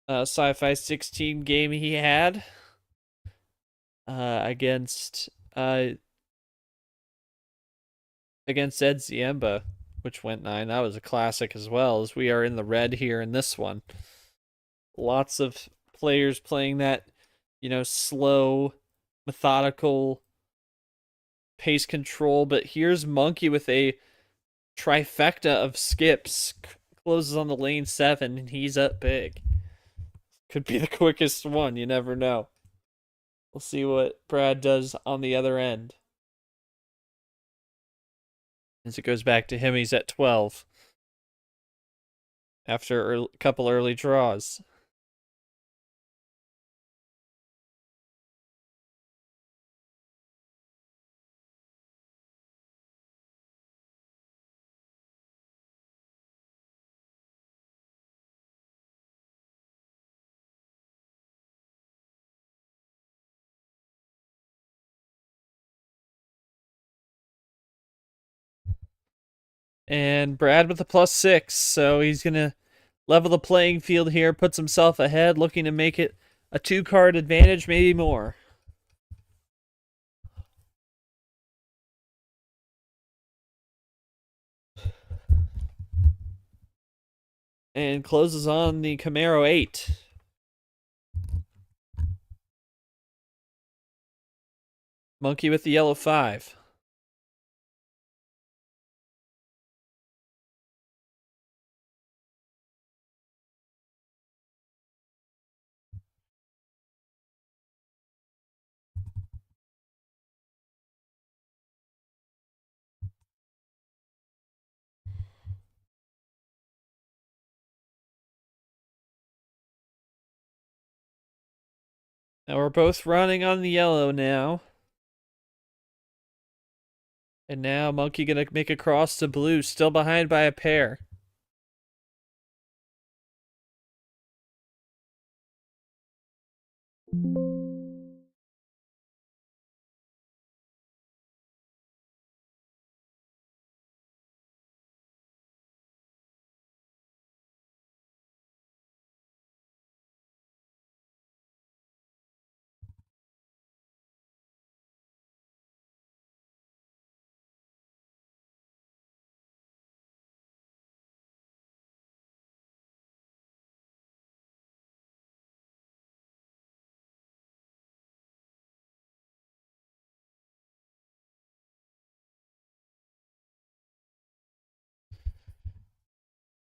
Sci-Fi 16 game he had against Ed Ziemba, which went 9. That was a classic as well, as we are in the red here in this one. Lots of players playing that, slow, methodical pace control. But here's Monkey with a trifecta of skips, closes on the lane 7, and he's up big. Could be the quickest one, you never know. We'll see what Brad does on the other end. As it goes back to him, he's at 12 after a couple early draws. And Brad with a +6, so he's going to level the playing field here, puts himself ahead, looking to make it a 2-card advantage, maybe more. And closes on the Camaro 8. Monkey with the yellow 5. Now we're both running on the yellow now. And now Monkey gonna make a cross to blue, still behind by a pair.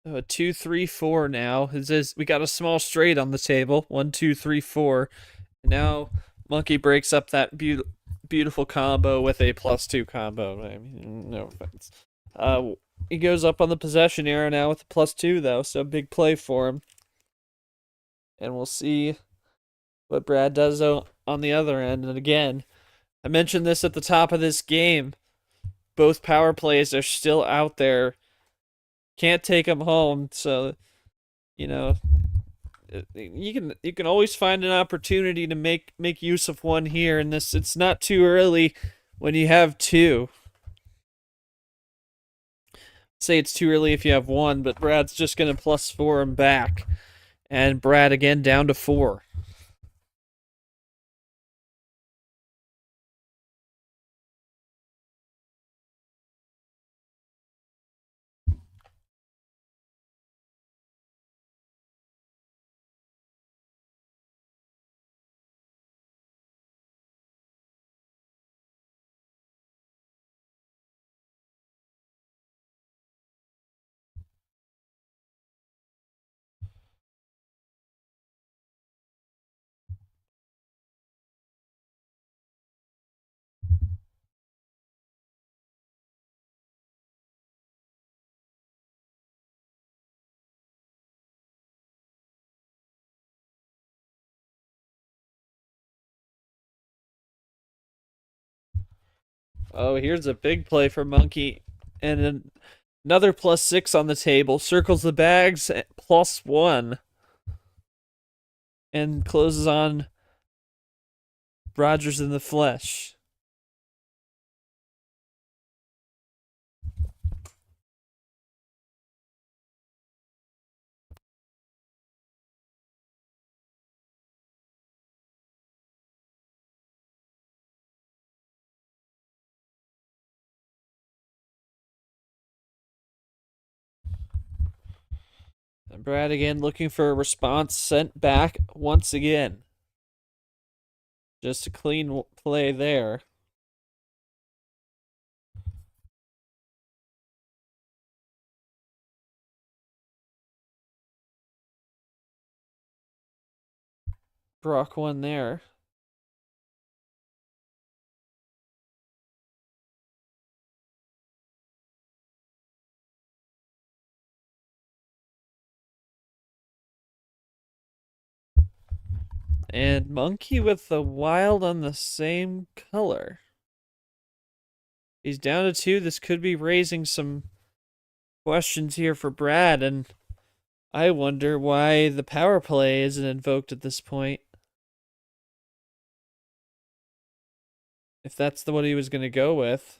So a 2-3-4 now. We got a small straight on the table. 1-2-3-4. Now Monkey breaks up that beautiful combo with a +2 combo. I mean, no offense. He goes up on the possession arrow now with a +2 though, so big play for him. And we'll see what Brad does on the other end. And again, I mentioned this at the top of this game. Both power plays are still out there. Can't take them home, so you can always find an opportunity to make use of one here. And this, it's not too early when you have 2. Say it's too early if you have 1, but Brad's just gonna +4 him back, and Brad again down to 4. Oh, here's a big play for Monkey. And another +6 on the table. Circles the bags at +1. And closes on Rogers in the flesh. And Brad again looking for a response, sent back once again. Just a clean play there. Brock won there. And Monkey with the wild on the same color. He's down to 2. This could be raising some questions here for Brad, and I wonder why the power play isn't invoked at this point. If that's what he was going to go with.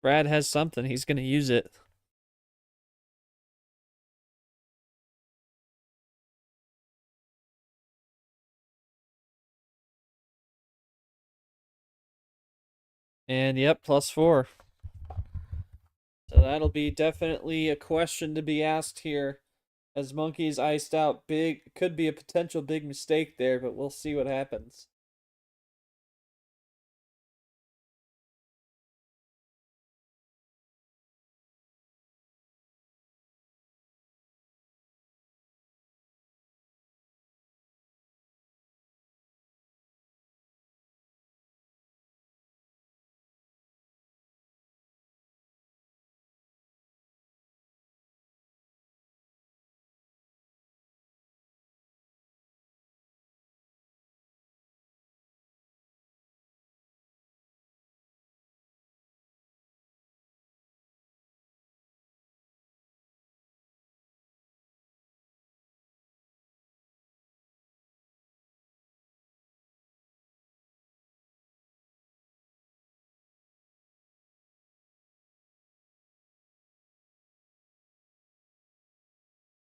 Brad has something. He's going to use it. And yep, +4. So that'll be definitely a question to be asked here. As Monkey's iced out, big could be a potential big mistake there, but we'll see what happens.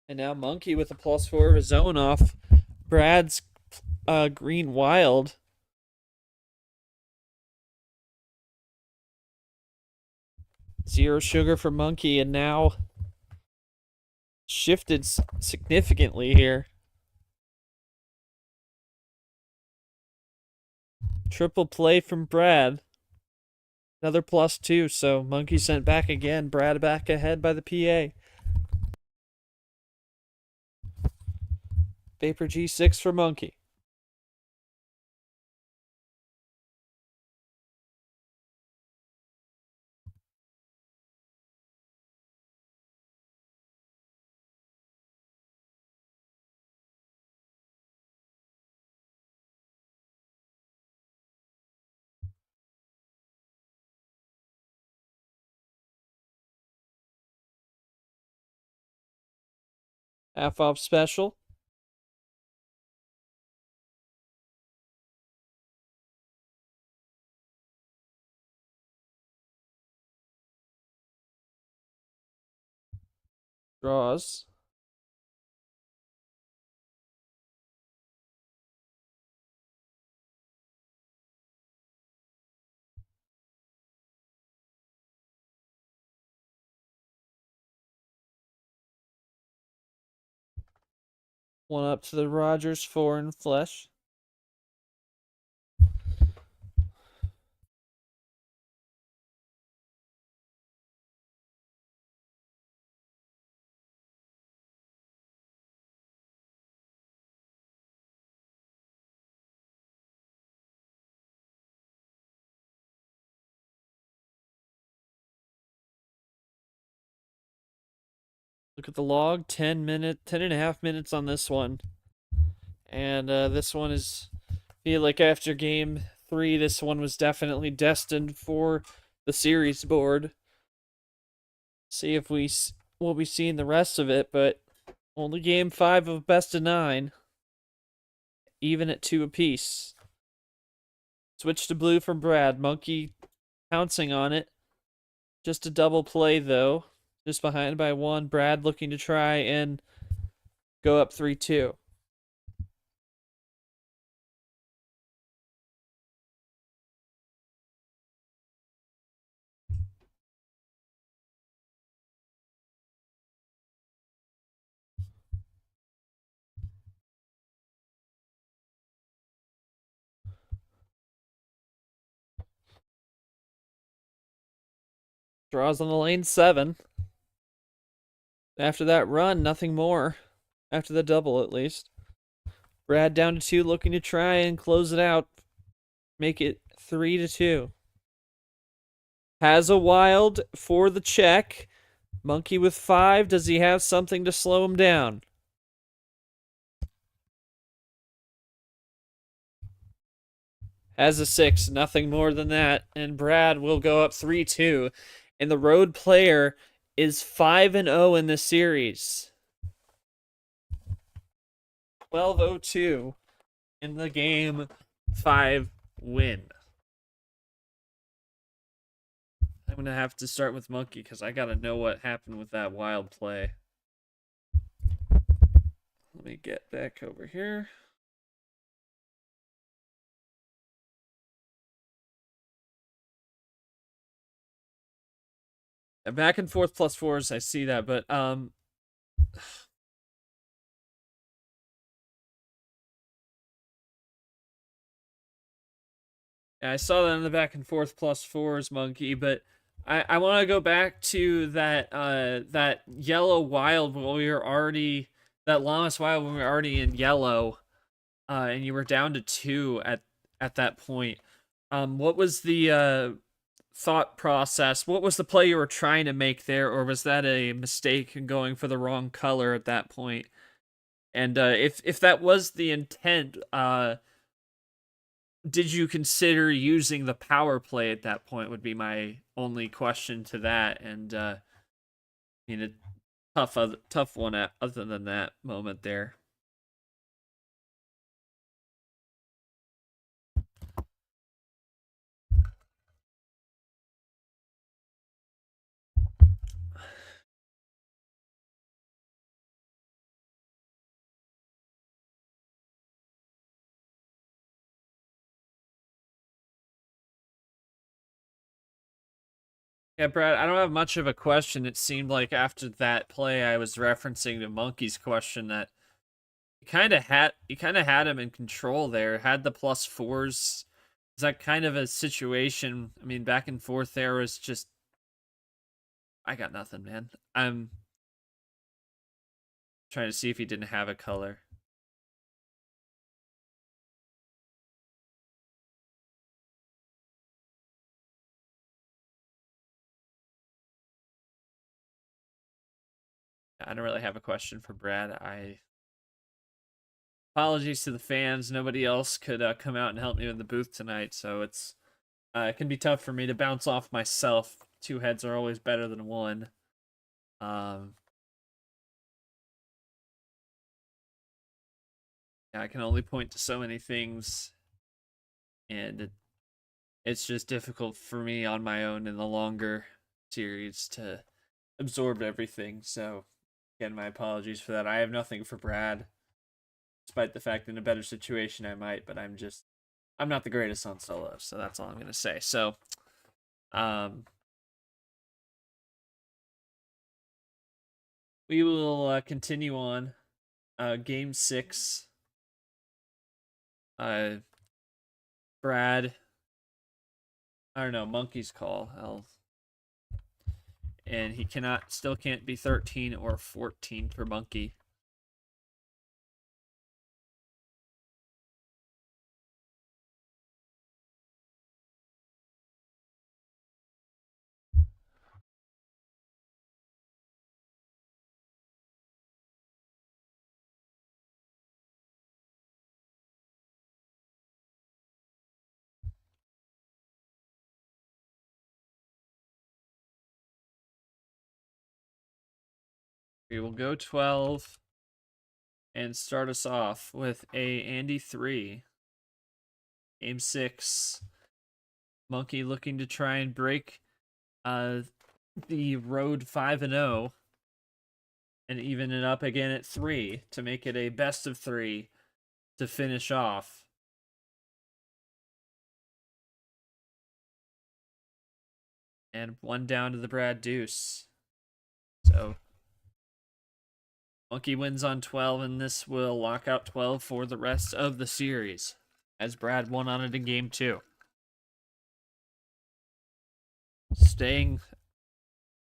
And now Monkey with a +4 of his own off Brad's green wild. Zero sugar for Monkey, and now shifted significantly here. Triple play from Brad. Another +2, so Monkey sent back again. Brad back ahead by the PA. Vapor G6 for Monkey. Half off special. Draws. One up to the Rogers, 4 in flesh. Look at the log, 10.5 minutes on this one. And this one is, feel like after game 3. This one was definitely destined for the series board. See if we'll be seeing the rest of it, but only game 5 of best of 9. Even at 2 apiece. Switch to blue from Brad. Monkey pouncing on it. Just a double play, though. Just behind by 1. Brad looking to try and go up 3-2. Draws on the lane 7. After that run, nothing more. After the double, at least. Brad down to 2, looking to try and close it out. Make it 3-2. Has a wild for the check. Monkey with 5. Does he have something to slow him down? Has a 6. Nothing more than that. And Brad will go up 3-2. And the road player is 5-0 in this series. 12-02 in the game 5 win. I'm going to have to start with Monkey because I got to know what happened with that wild play. Let me get back over here. Back and forth +4s, I see that, but yeah, I saw that in the back and forth +4s, Monkey, but I want to go back to that that yellow wild when we were already that Llamas wild when we were already in yellow, and you were down to 2 at that point. What was the thought process? What was the play you were trying to make there, or was that a mistake in going for the wrong color at that point? And if that was the intent, did you consider using the power play at that point? Would be my only question to that. And I mean, a tough one. Other than that moment there. Yeah, Brad, I don't have much of a question. It seemed like after that play I was referencing to Monkey's question that you kind of had him in control there. Had the +4s. Is that kind of a situation? I mean, back and forth there was just I got nothing, man. I'm trying to see if he didn't have a color. I don't really have a question for Brad. Apologies to the fans. Nobody else could come out and help me in the booth tonight, so it can be tough for me to bounce off myself. 2 heads are always better than 1. Yeah, I can only point to so many things, and it's just difficult for me on my own in the longer series to absorb everything. So, again, my apologies for that. I have nothing for Brad, despite the fact in a better situation I might, but I'm not the greatest on solo, so that's all I'm gonna say. So, we will continue on. Game 6. Brad. I don't know. Monkey's call. And he still can't be 13 or 14 for Monkey. We will go 12 and start us off with a Andy 3. Game 6. Monkey looking to try and break the road 5-0 and even it up again at 3 to make it a best of 3 to finish off. And 1 down to the Brad Deuce. So Monkey wins on 12, and this will lock out 12 for the rest of the series, as Brad won on it in game 2. Staying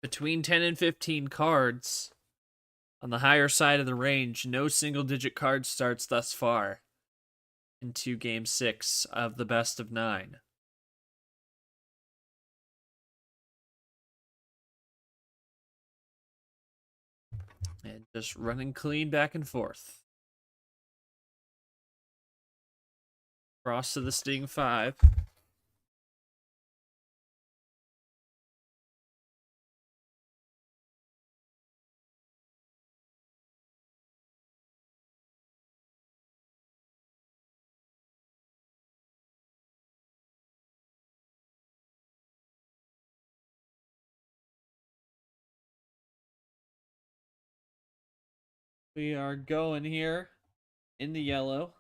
between 10 and 15 cards on the higher side of the range, no single-digit card starts thus far into game 6 of the best of 9. And just running clean back and forth. Cross to the Sting 5. We are going here in the yellow.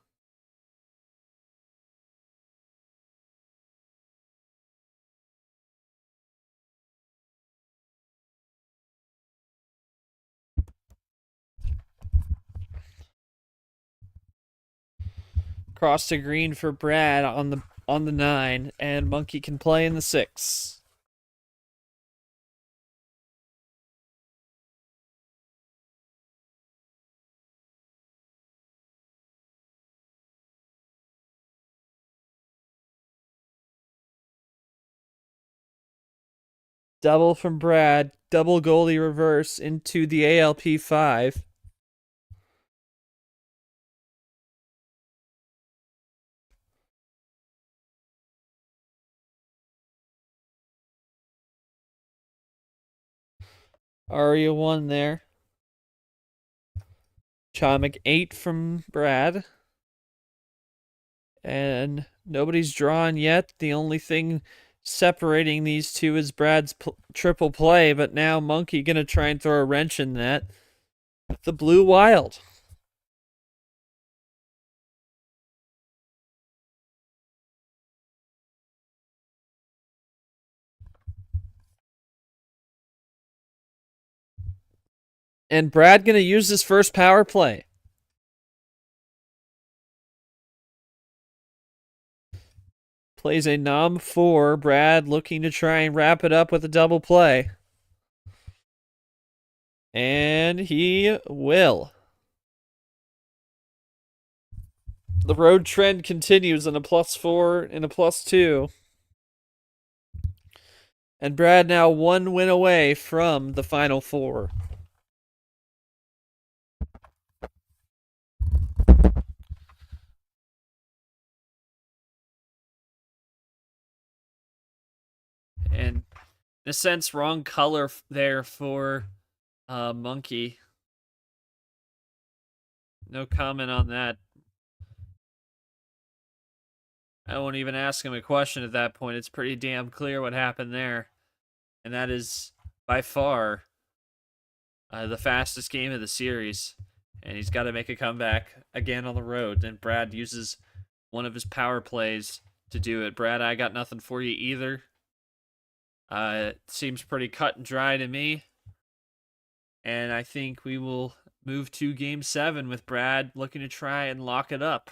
Cross to green for Brad on the 9, and Monkey can play in the 6. Double from Brad, double goalie reverse into the ALP 5. Aria 1 there. Chomik 8 from Brad. And nobody's drawn yet. The only thing separating these two is Brad's triple play, but now Monkey gonna try and throw a wrench in that. The Blue Wild. And Brad gonna use his first power play. Plays a nom 4. Brad looking to try and wrap it up with a double play. And he will. The road trend continues in a +4 and a +2. And Brad now 1 win away from the Final Four. And in a sense, wrong color there for Monkey. No comment on that. I won't even ask him a question at that point. It's pretty damn clear what happened there. And that is by far the fastest game of the series. And he's got to make a comeback again on the road. And Brad uses one of his power plays to do it. Brad, I got nothing for you either. It seems pretty cut and dry to me. And I think we will move to game 7 with Brad looking to try and lock it up.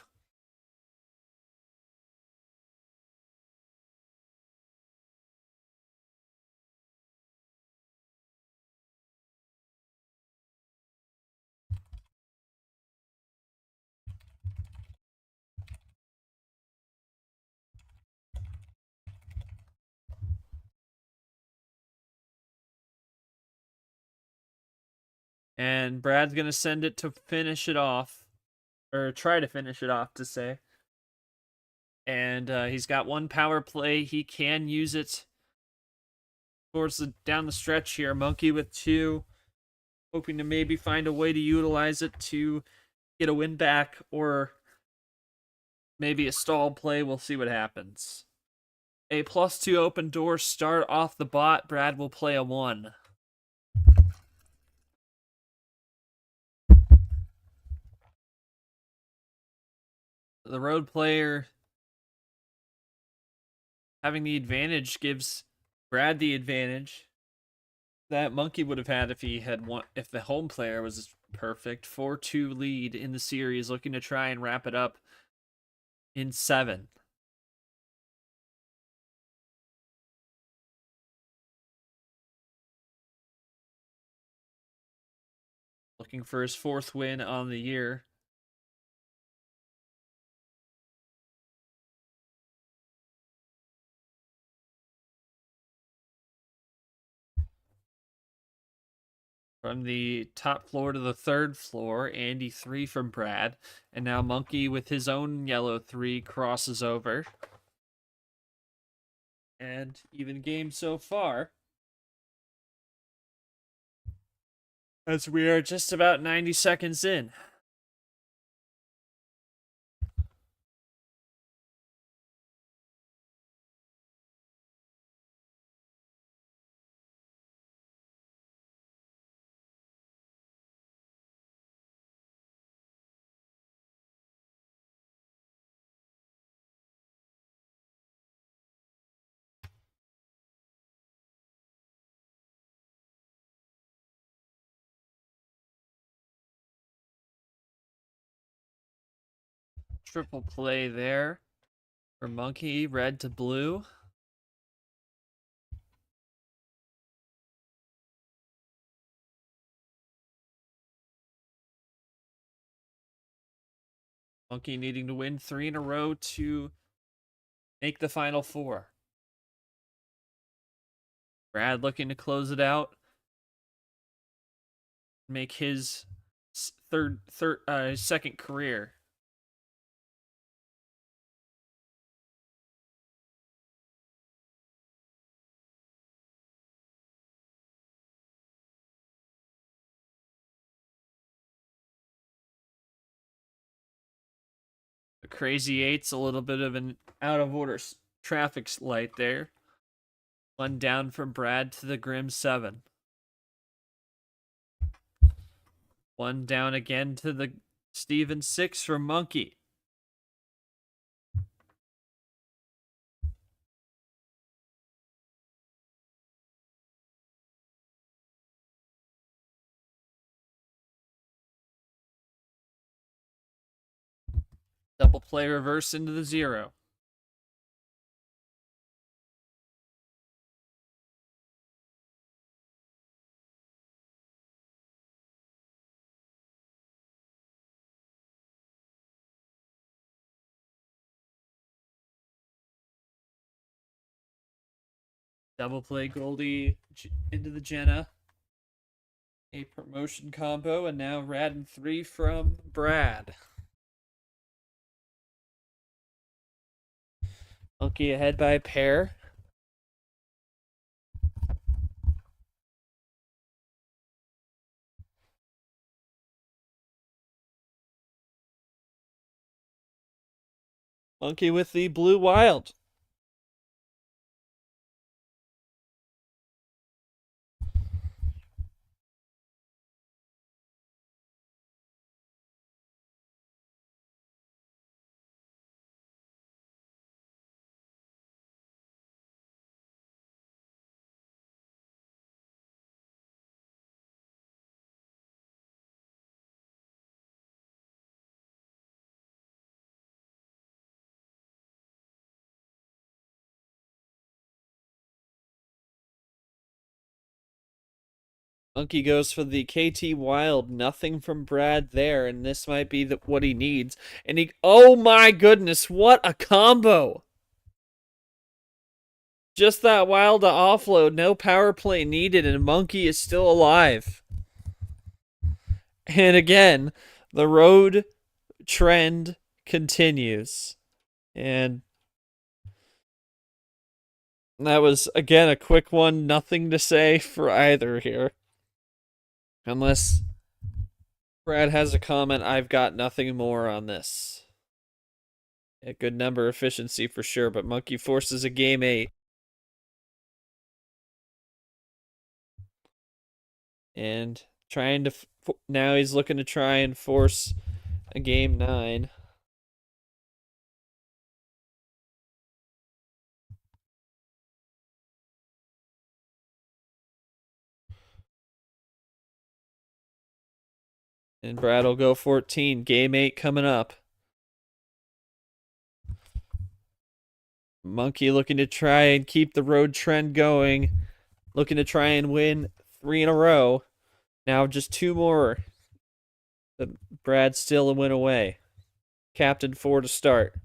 And Brad's going to send it to finish it off. Or try to finish it off, to say. And he's got 1 power play. He can use it towards down the stretch here. Monkey with 2. hoping to maybe find a way to utilize it to get a win back, or maybe a stall play. We'll see what happens. A +2 open door start off the bot. Brad will play a 1. The road player having the advantage gives Brad the advantage that Monkey would have had if he had won, if the home player was perfect. 4-2 lead in the series, looking to try and wrap it up in 7. Looking for his 4th win on the year. From the top floor to the 3rd floor, Andy 3 from Brad. And now Monkey with his own yellow 3 crosses over. And even game so far, as we are just about 90 seconds in. Triple play there for Monkey, red to blue. Monkey needing to win 3 in a row to make the final 4. Brad looking to close it out, make his second career. The crazy 8's a little bit of an out of order traffic light there. 1 down from Brad to the grim 7. 1 down again to the Steven 6 from Monkey. Double play reverse into the 0. Double play Goldie into the Jenna. A promotion combo, and now Rad and 3 from Brad. Monkey ahead by a pair. Monkey with the blue wild. Monkey goes for the KT Wild. Nothing from Brad there, and this might be what he needs. And he, oh my goodness, what a combo! Just that wild to offload, no power play needed, and Monkey is still alive. And again, the road trend continues. And that was, again, a quick one. Nothing to say for either here. Unless Brad has a comment, I've got nothing more on this. A good number efficiency for sure, but Monkey forces a game 8. And trying to now he's looking to try and force a game 9. And Brad will go 14. Game 8 coming up. Monkey looking to try and keep the road trend going. Looking to try and win 3 in a row. Now just 2 more. But Brad's still a win away. Captain 4 to start.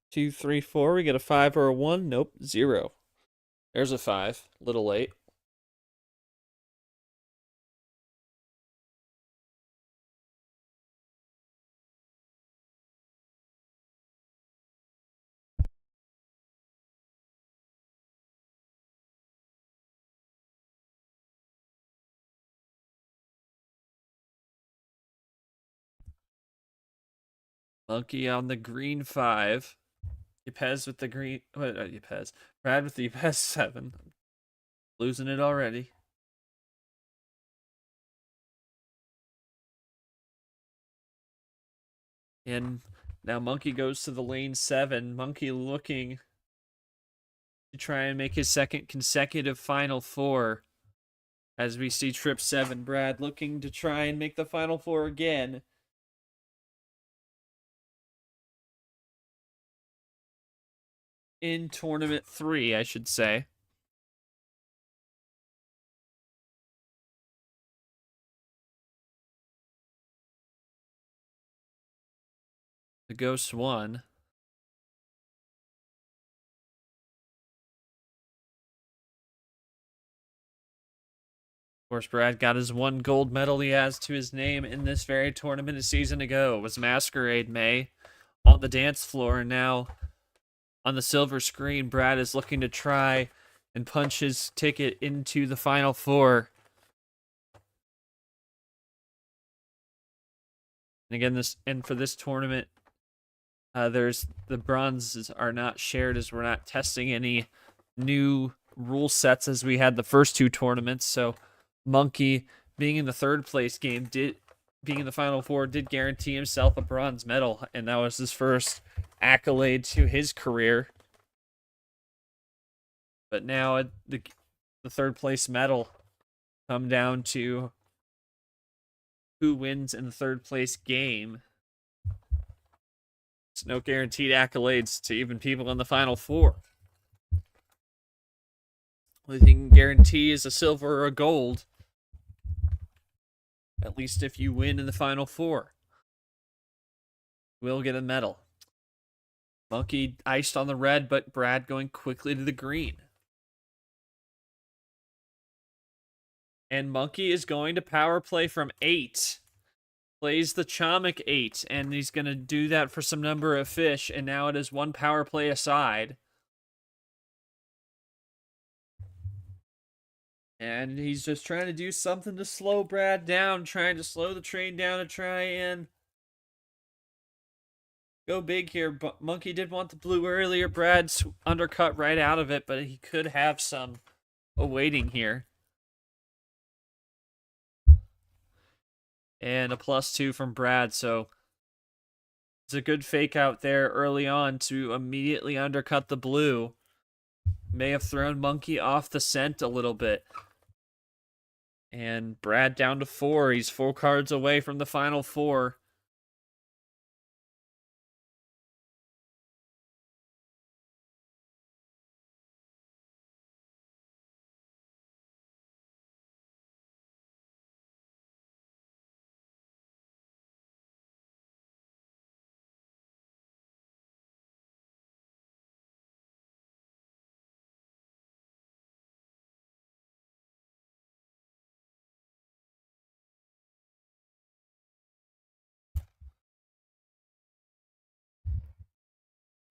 Two, three, four. We get a 5 or a 1. Nope, 0. There's a 5. Little late. Monkey on the green 5. Ypez with the green. What? Ypez. Brad with the Ypez 7. Losing it already. And now Monkey goes to the lane 7. Monkey looking to try and make his second consecutive Final Four. As we see trip 7. Brad looking to try and make the Final Four again. In tournament 3, I should say. The Ghost won. Of course, Brad got his 1 gold medal he has to his name in this very tournament a season ago. It was Masquerade May on the dance floor, and now on the silver screen, Brad is looking to try and punch his ticket into the Final Four. And again, for this tournament, there's the bronzes are not shared as we're not testing any new rule sets as we had the first 2 tournaments. So Monkey being in the 3rd place game being in the Final Four did guarantee himself a bronze medal, and that was his first accolade to his career. But now the 3rd place medal come down to who wins in the 3rd place game. It's no guaranteed accolades to even people in the Final Four. What you can guarantee is a silver or a gold, at least if you win in the Final Four. We'll get a medal. Monkey iced on the red, but Brad going quickly to the green. And Monkey is going to power play from 8. Plays the Chomik 8, and he's going to do that for some number of fish, and now it is 1 power play aside. And he's just trying to do something to slow Brad down, trying to slow the train down to try and go big here. But Monkey did want the blue earlier. Brad's undercut right out of it, but he could have some awaiting here. And a +2 from Brad, so it's a good fake out there early on to immediately undercut the blue. May have thrown Monkey off the scent a little bit. And Brad down to 4. He's 4 cards away from the Final Four.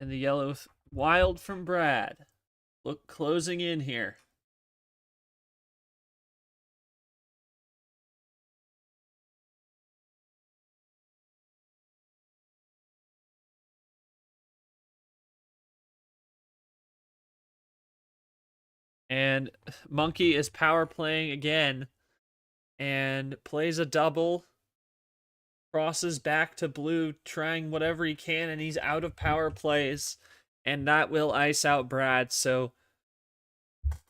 And the yellow wild from Brad. Look, closing in here. And Monkey is power playing again and plays a double. Crosses back to blue, trying whatever he can, and he's out of power plays. And that will ice out Brad. So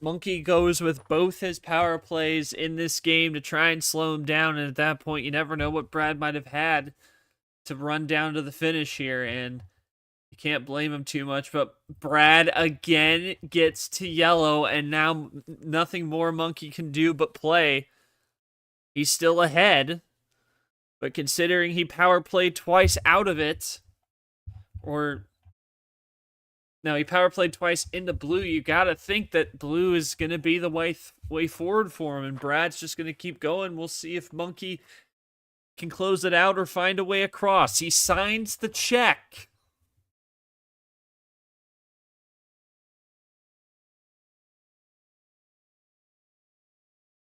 Monkey goes with both his power plays in this game to try and slow him down. And at that point, you never know what Brad might have had to run down to the finish here. And you can't blame him too much. But Brad again gets to yellow. And now nothing more Monkey can do but play. He's still ahead. But considering he power played twice out of it, or now he power played twice into blue, you gotta think that blue is gonna be the way forward for him, and Brad's just gonna keep going. We'll see if Monkey can close it out or find a way across. He signs the check.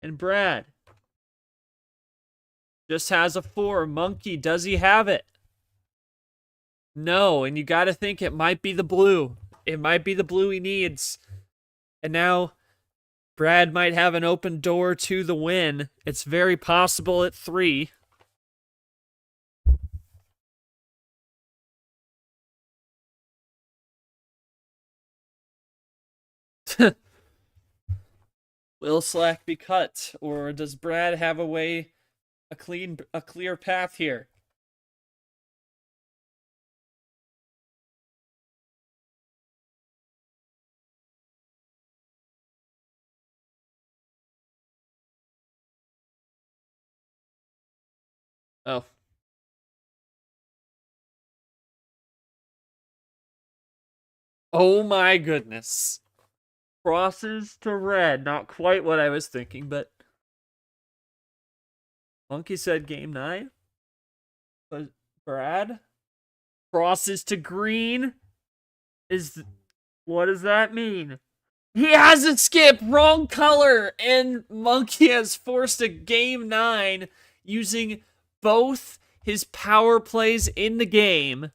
And Brad just has a 4. Monkey, does he have it? No, and you gotta think it might be the blue. It might be the blue he needs. And now Brad might have an open door to the win. It's very possible at 3. Will slack be cut, or does Brad have a clear path here? Oh. Oh my goodness. Crosses to red. Not quite what I was thinking, but Monkey said game 9. But Brad crosses to green. What does that mean? He has a skip, wrong color, and Monkey has forced a game 9 using both his power plays in the game.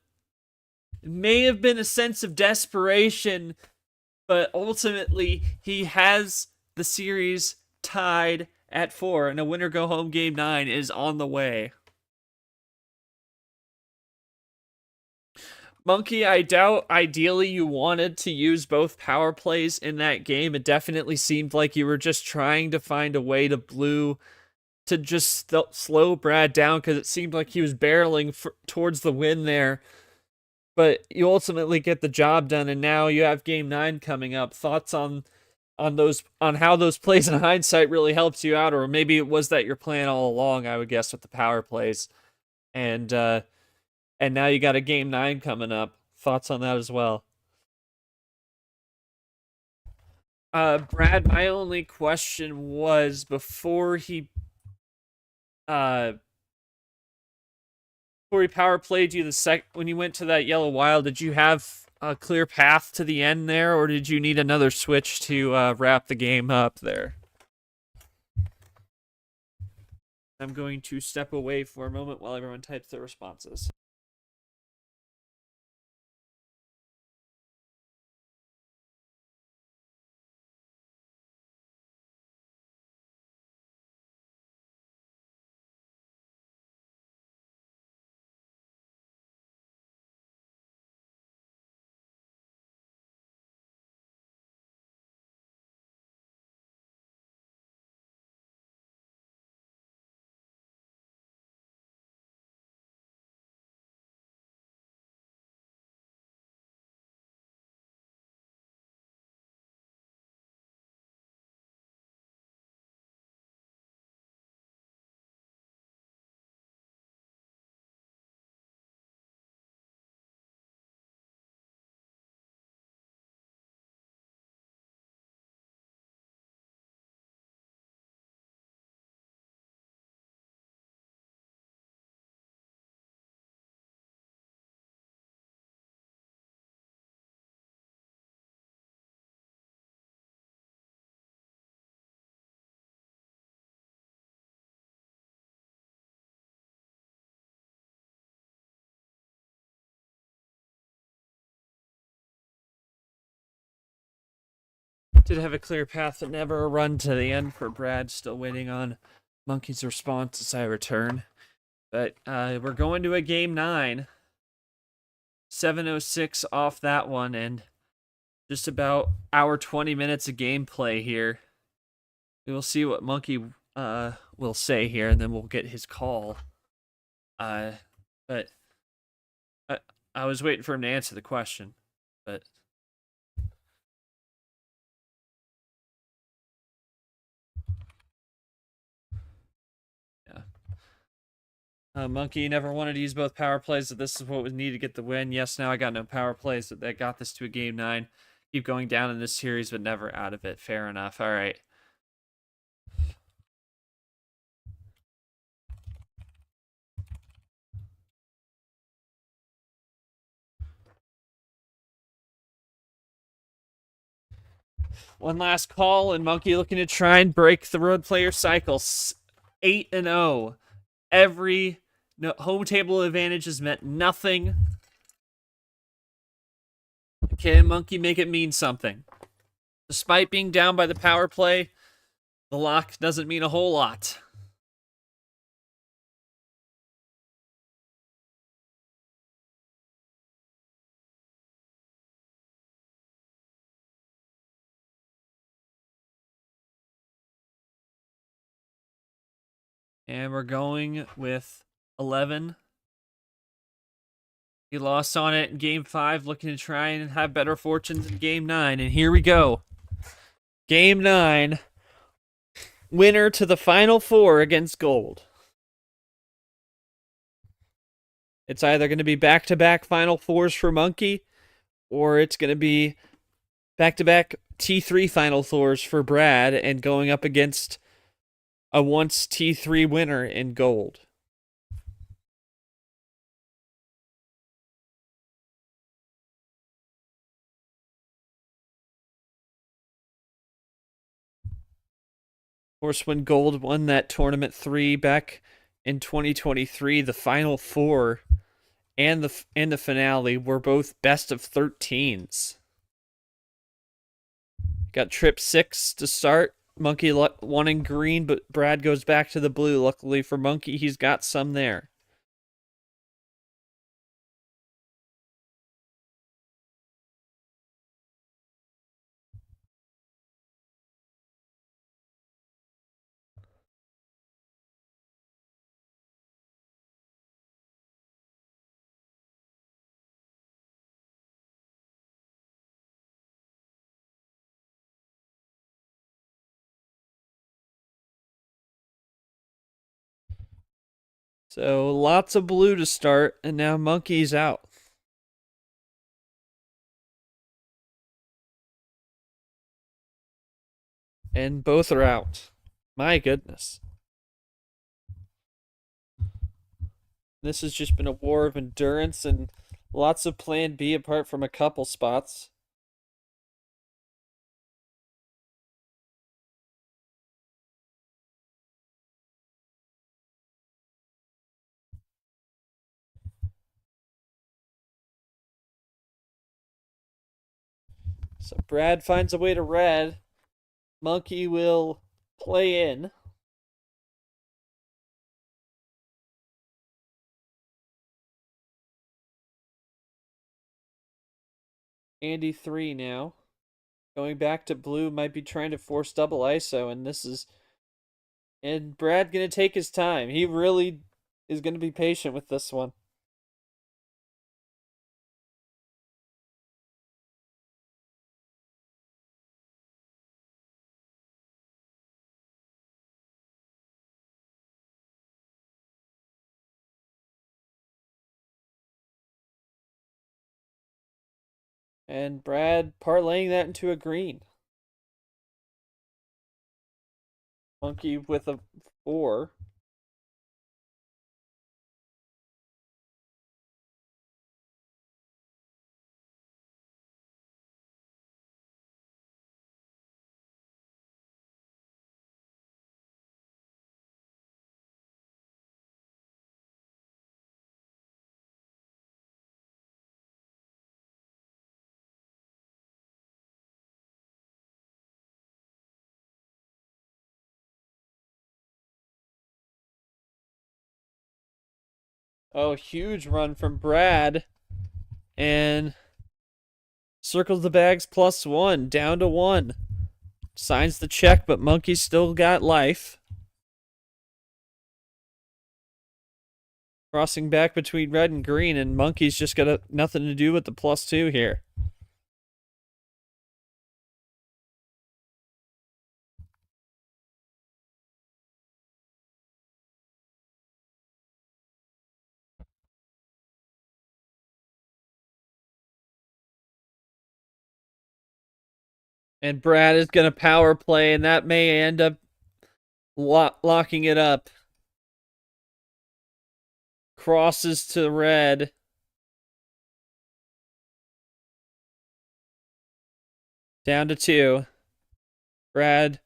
It may have been a sense of desperation, but ultimately he has the series tied at 4, and a winner go home game 9 is on the way. Monkey, I doubt ideally you wanted to use both power plays in that game. It definitely seemed like you were just trying to find a way to blue to just slow Brad down, because it seemed like he was barreling towards the win there. But you ultimately get the job done, and now you have game 9 coming up. Thoughts on how those plays in hindsight really helped you out, or maybe it was that your plan all along, I would guess, with the power plays. And now you got a game 9 coming up. Thoughts on that as well? Brad, my only question was uh before he power played you when you went to that yellow wild, did you have a clear path to the end there, or did you need another switch to wrap the game up there? I'm going to step away for a moment while everyone types their responses. Did have a clear path, but never a run to the end for Brad. Still waiting on Monkey's response as I return. But we're going to a game 9. 7:06 off that one, and just about our 20 minutes of gameplay here. We will see what Monkey will say here, and then we'll get his call. But I was waiting for him to answer the question, but. Monkey never wanted to use both power plays, but this is what was needed to get the win. Yes, now I got no power plays, but that got this to a game 9. Keep going down in this series, but never out of it. Fair enough. All right. One last call, and Monkey looking to try and break the road player cycle. 8-0. Every home table advantage has meant nothing. Can Monkey make it mean something? Despite being down by the power play, the lock doesn't mean a whole lot. And we're going with 11. He lost on it in game 5, looking to try and have better fortunes in game 9. And here we go. Game 9. Winner to the final 4 against Gold. It's either going to be back-to-back final 4s for Monkey, or it's going to be back-to-back T3 final 4s for Brad, and going up against a once T3 winner in Gold. Of course, when Gold won that Tournament 3 back in 2023, the Final 4 and the finale were both best of 13s. Got trip 6 to start. Monkey wanting green, but Brad goes back to the blue. Luckily for Monkey, he's got some there. So lots of blue to start, and now Monkey's out. And both are out. My goodness. This has just been a war of endurance and lots of plan B apart from a couple spots. So Brad finds a way to red. Monkey will play in. Andy 3 now. Going back to blue, might be trying to force double ISO, and this is... And Brad gonna take his time. He really is gonna be patient with this one. And Brad parlaying that into a green. Monkey with a 4. Oh, huge run from Brad. And circles the bags +1, down to 1. Signs the check, but Monkey's still got life. Crossing back between red and green, and Monkey's just got nothing to do with the +2 here. And Brad is going to power play, and that may end up locking it up. Crosses to red. Down to 2. Brad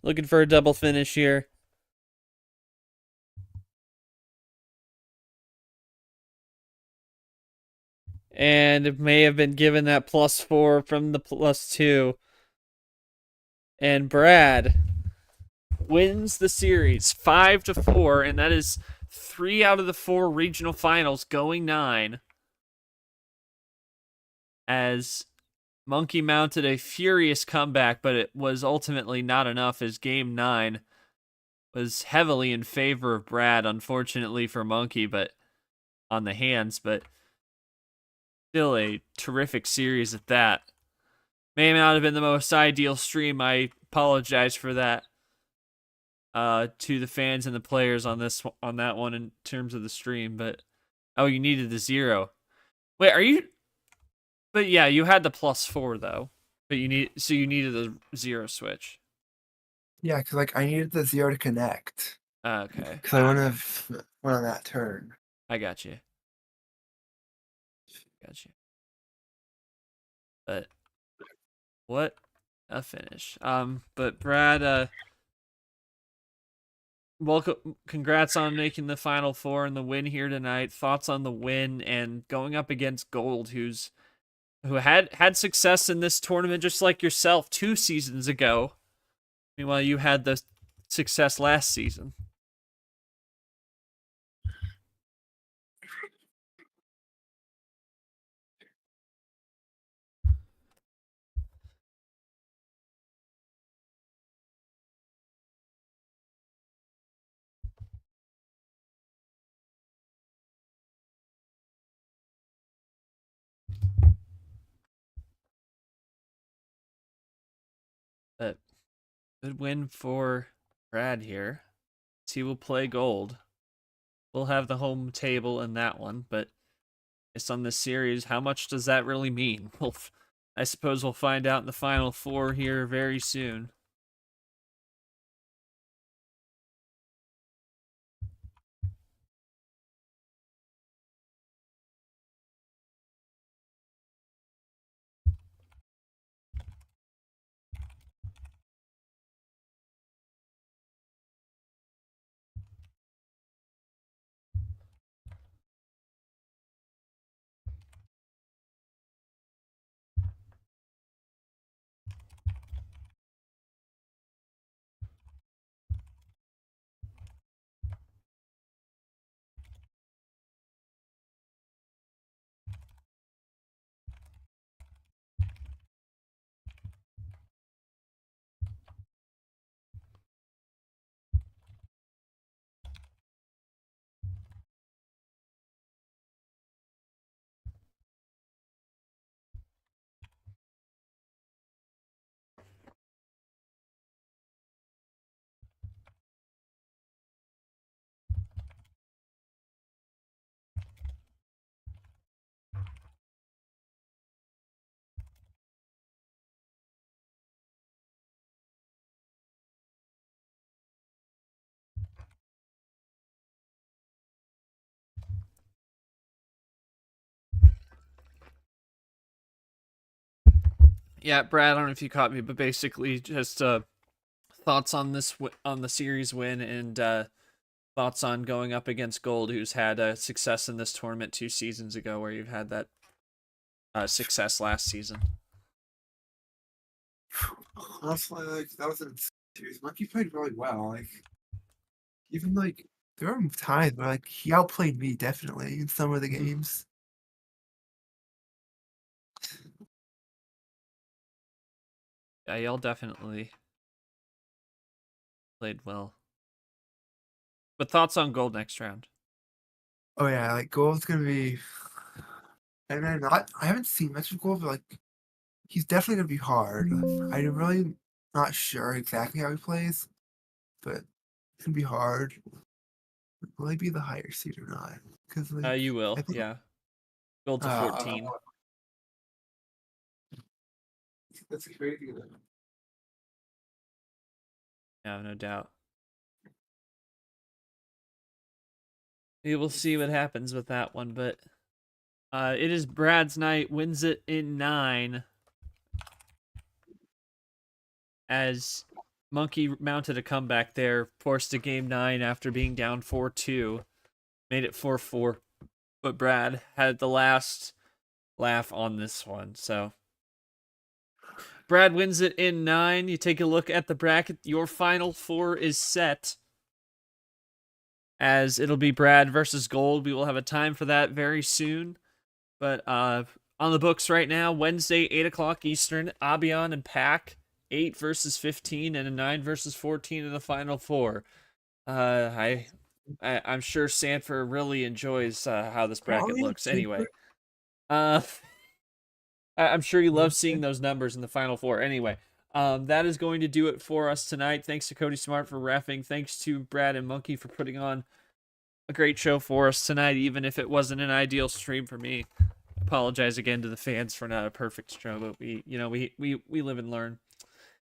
looking for a double finish here. And it may have been given that +4 from the +2. And Brad wins the series 5-4, and that is 3 out of the 4 regional finals going 9. As Monkey mounted a furious comeback, but it was ultimately not enough, as game 9 was heavily in favor of Brad, unfortunately for Monkey, but on the hands, but still a terrific series at that. May not have been the most ideal stream. I apologize for that to the fans and the players on that one in terms of the stream, but oh, you needed the 0. Wait, are you? But yeah, you had the +4 though. But you needed the 0 switch. Yeah, because like I needed the 0 to connect. Okay. Because I wouldn't have went on that turn. I got you. But what a finish. But Brad, welcome, congrats on making the Final Four and the win here tonight. Thoughts on the win and going up against Gold, who had success in this tournament just like yourself 2 seasons ago. Meanwhile, you had the success last season. But good win for Brad here. He will play Gold. We'll have the home table in that one, but it's on this series. How much does that really mean? Well, I suppose we'll find out in the Final Four here very soon. Yeah, Brad, I don't know if you caught me, but basically just thoughts on on the series win and thoughts on going up against Gold, who's had success in this tournament 2 seasons ago, where you've had that success last season. Honestly, like that was a series. Monkey played really well. Like even like There were times where like he outplayed me definitely in some of the games. Yeah, y'all definitely played well. But thoughts on gold next round? Oh yeah, like gold's gonna be. And then I haven't seen much of gold, but like he's definitely gonna be hard. I'm really not sure exactly how he plays, but it's gonna be hard. Will he be the higher seed or not? Because like You will, I think, yeah. Gold to 14. That's crazy. Yeah, no doubt. We will see what happens with that one, but it is Brad's night, wins it in 9. As Monkey mounted a comeback there, forced a game 9 after being down 4-2. Made it 4-4. But Brad had the last laugh on this one, so Brad wins it in 9. You take a look at the bracket. Your final 4 is set. As it'll be Brad versus Gold. We will have a time for that very soon. But on the books right now, Wednesday, 8 o'clock Eastern, Abion and Pack, 8 versus 15, and a 9 versus 14 in the final 4. I'm sure Sanford really enjoys how this bracket looks anyway. I'm sure you love seeing those numbers in the final 4. Anyway, that is going to do it for us tonight. Thanks to Cody Smart for reffing. Thanks to Brad and Monkey for putting on a great show for us tonight, even if it wasn't an ideal stream for me. Apologize again to the fans for not a perfect show, but we live and learn.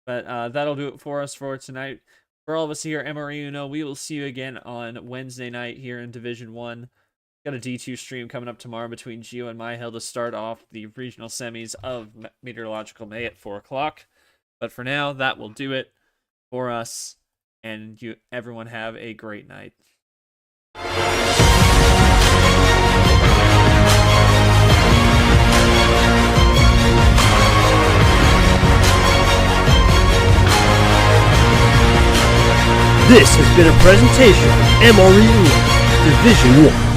But that'll do it for us for tonight. For all of us here at MRE Uno, we will see you again on Wednesday night here in Division 1. Got a D2 stream coming up tomorrow between Gio and Myhill to start off the regional semis of Meteorological May at 4 o'clock. But for now, that will do it for us. And everyone have a great night. This has been a presentation of MRE Division 1.